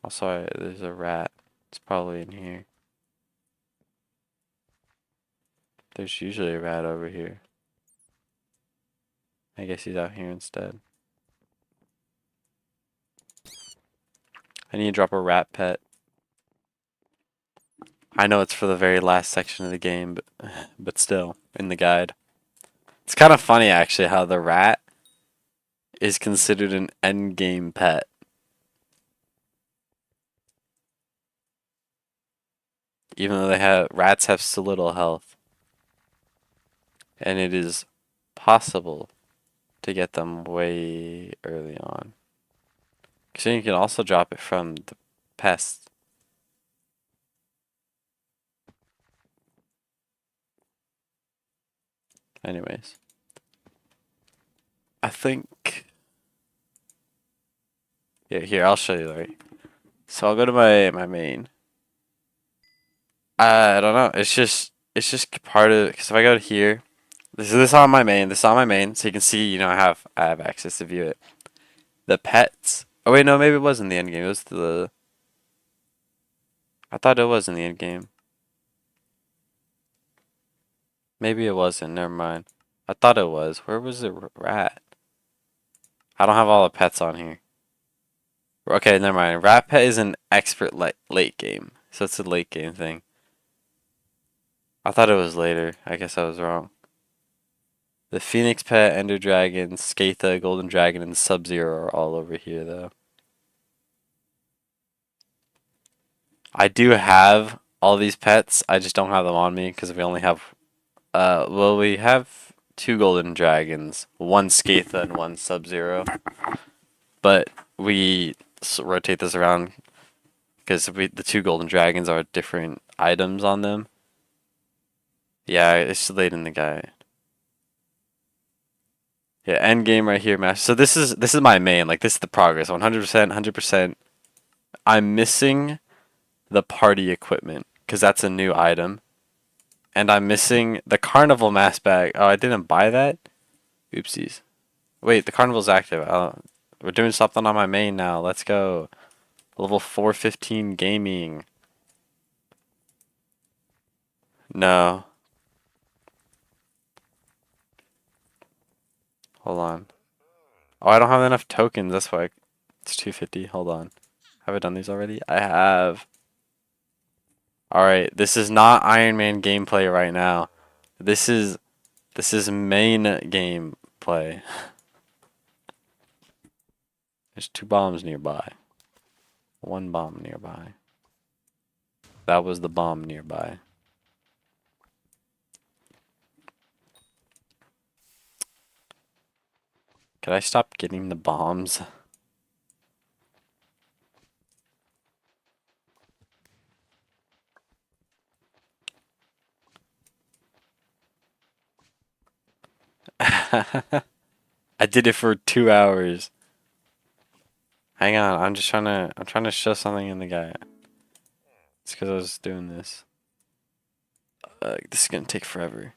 Also, there's a rat. It's probably in here. There's usually a rat over here. I guess he's out here instead. I need to drop a rat pet. I know it's for the very last section of the game, but still, in the guide. It's kind of funny, actually, how the rat is considered an endgame pet. Even though rats have so little health. And it is possible to get them way early on. So you can also drop it from the pest. Anyways. I think... Yeah, here, I'll show you, right? So I'll go to my main. I don't know. It's just part of, because if I go to here, this is on my main. This is on my main, so you can see, you know, I have access to view it. The pets. Oh wait, no, maybe it was in the end game. It was the. I thought it was in the end game. Maybe it wasn't. Never mind. I thought it was. Where was the rat? I don't have all the pets on here. Okay, never mind. Rat pet is an expert late game, so it's a late game thing. I thought it was later. I guess I was wrong. The Phoenix Pet, Ender Dragon, Skatha, Golden Dragon, and Sub-Zero are all over here, though. I do have all these pets. I just don't have them on me because we only have... well, we have 2 Golden Dragons. 1 Skatha and 1 Sub-Zero. But we rotate this around because the 2 Golden Dragons are different items on them. Yeah, it's late in the guide. Yeah, end game right here, match. So this is my main. Like, this is the progress. 100%, 100%. I'm missing the party equipment because that's a new item, and I'm missing the carnival mask bag. Oh, I didn't buy that. Oopsies. Wait, the carnival's active. We're doing something on my main now. Let's go. Level 415 gaming. No. Hold on. Oh, I don't have enough tokens. That's why it's 250. Hold on. Have I done these already? I have. Alright, this is not Iron Man gameplay right now. This is main gameplay. There's 2 bombs nearby. 1 bomb nearby. That was the bomb nearby. Could I stop getting the bombs? I did it for 2 hours. Hang on, I'm trying to show something in the guy. It's because I was doing this. This is gonna take forever.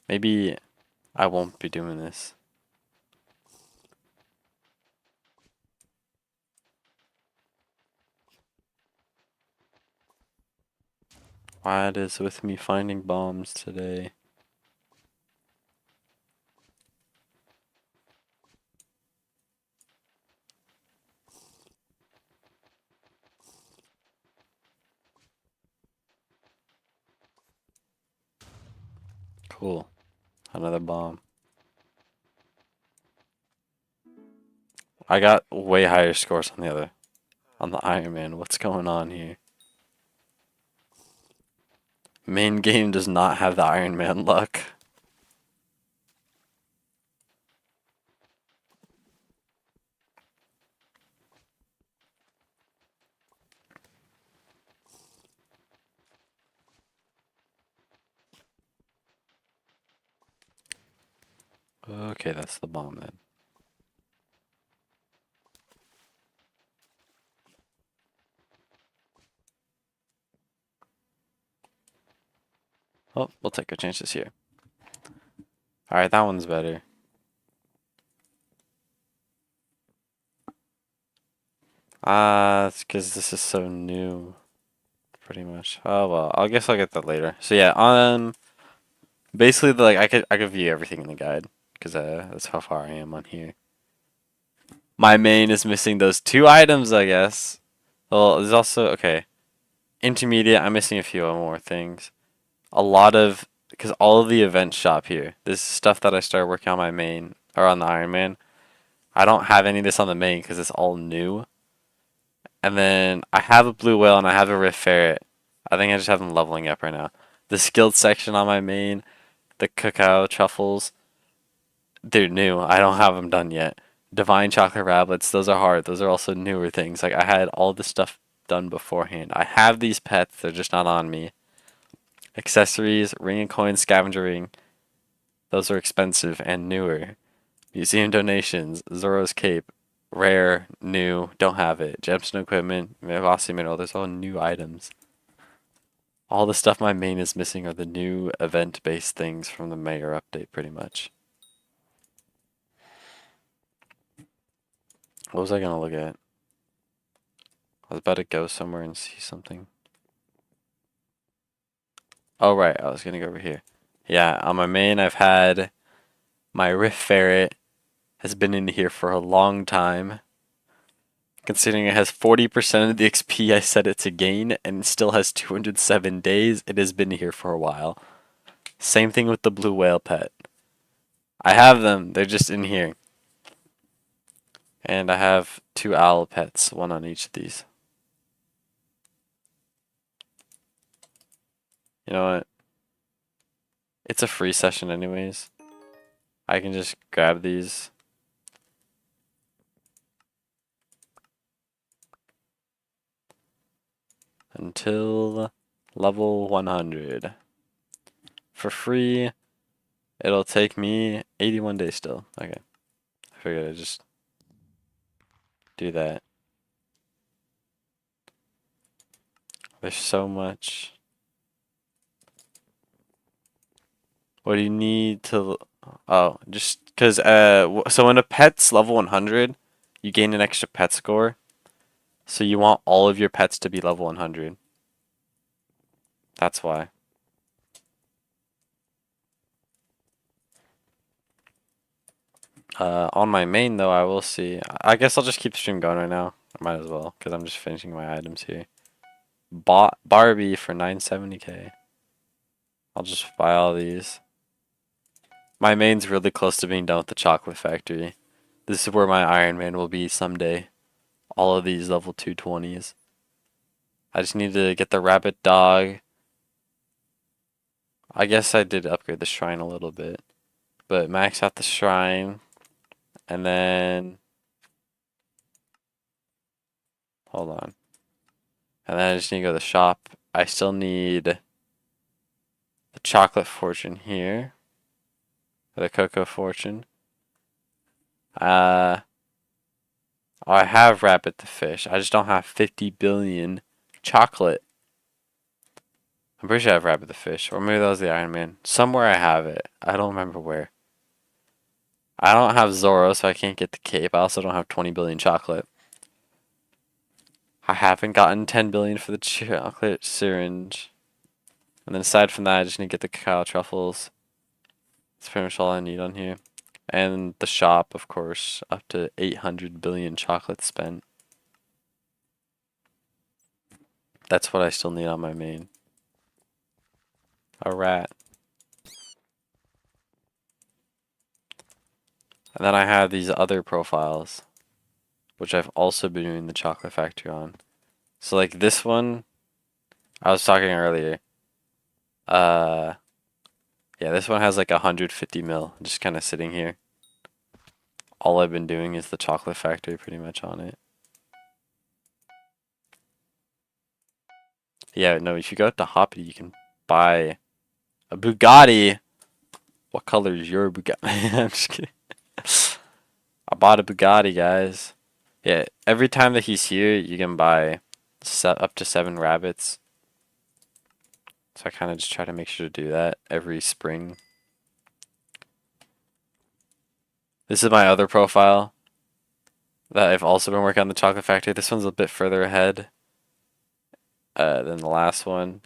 Maybe I won't be doing this. Why it is with me finding bombs today. Cool. Another bomb. I got way higher scores on the Iron Man. What's going on here? Main game does not have the Iron Man luck. Okay, that's the bomb then. Oh, we'll take our chances here. Alright, that one's better. It's because this is so new, pretty much. Oh well, I guess I'll get that later. So yeah, basically like I could view everything in the guide because that's how far I am on here. My main is missing those two items, I guess. Well, there's also okay. Intermediate, I'm missing a few more things. A lot of because all of the event shop here. This is stuff that I started working on my main or on the Ironman. I don't have any of this on the main because it's all new. And then I have a blue whale and I have a rift ferret. I think I just have them leveling up right now. The skilled section on my main, the cacao truffles, they're new. I don't have them done yet. Divine chocolate rabbits, those are hard. Those are also newer things. Like I had all this stuff done beforehand. I have these pets, they're just not on me. Accessories, ring and coin scavenger ring. Those are expensive and newer. Museum donations, Zoro's cape, rare, new, don't have it. Gemstone equipment, velocity mineral, there's all new items. All the stuff my main is missing are the new event-based things from the Mayor update, pretty much. What was I gonna look at? I was about to go somewhere and see something. Oh, right, I was gonna go over here. Yeah, on my main, I've had my Rift Ferret has been in here for a long time. Considering it has 40% of the XP I set it to gain and still has 207 days, it has been here for a while. Same thing with the blue whale pet. I have them, they're just in here. And I have two owl pets, one on each of these. You know what? It's a free session anyways. I can just grab these. Until level 100. For free, it'll take me 81 days still. Okay. I figured I'd just do that. There's so much. What do you need to... Oh, just because... so when a pet's level 100, you gain an extra pet score. So you want all of your pets to be level 100. That's why. On my main, though, I will see. I guess I'll just keep the stream going right now. I might as well, because I'm just finishing my items here. Bought Barbie for 970k. I'll just buy all these. My main's really close to being done with the chocolate factory. This is where my Iron Man will be someday. All of these level 220s. I just need to get the rabbit dog. I guess I did upgrade the shrine a little bit. But max out the shrine. And then... Hold on. And then I just need to go to the shop. I still need the chocolate fortune here. Or the cocoa fortune. I have rabbit the fish. I just don't have 50 billion chocolate. I'm pretty sure I have rabbit the fish. Or maybe that was the Iron Man. Somewhere I have it. I don't remember where. I don't have Zoro, so I can't get the cape. I also don't have 20 billion chocolate. I haven't gotten 10 billion for the chocolate syringe. And then aside from that, I just need to get the cacao truffles. That's pretty much all I need on here. And the shop, of course, up to 800 billion chocolate spent. That's what I still need on my main. A rat. And then I have these other profiles, which I've also been doing the chocolate factory on. So like this one, I was talking earlier. Yeah, this one has like 150 mil, just kind of sitting here. All I've been doing is the chocolate factory pretty much on it. Yeah, no, if you go to Hoppy, you can buy a Bugatti. What color is your Bugatti? I'm just kidding. I bought a Bugatti, guys. Yeah, every time that he's here, you can buy up to 7 rabbits. So I kind of just try to make sure to do that every spring. This is my other profile. that I've also been working on the chocolate factory. This one's a bit further ahead than the last one.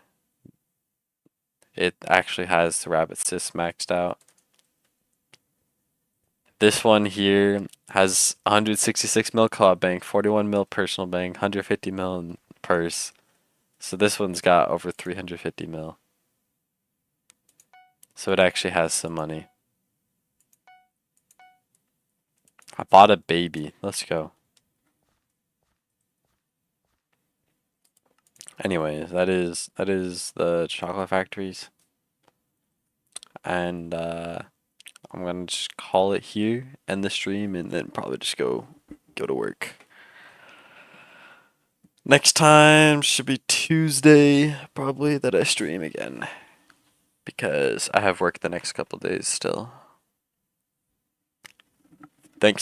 It actually has the rabbit cyst maxed out. This one here has 166 mil co-op bank, 41 mil personal bank, 150 mil in purse. So this one's got over 350 mil. So it actually has some money. I bought a baby. Let's go. Anyways, that is the chocolate factories. And I'm gonna just call it here, end the stream, and then probably just go to work. Next time should be Tuesday, probably, that I stream again. Because I have work the next couple days still. Thanks.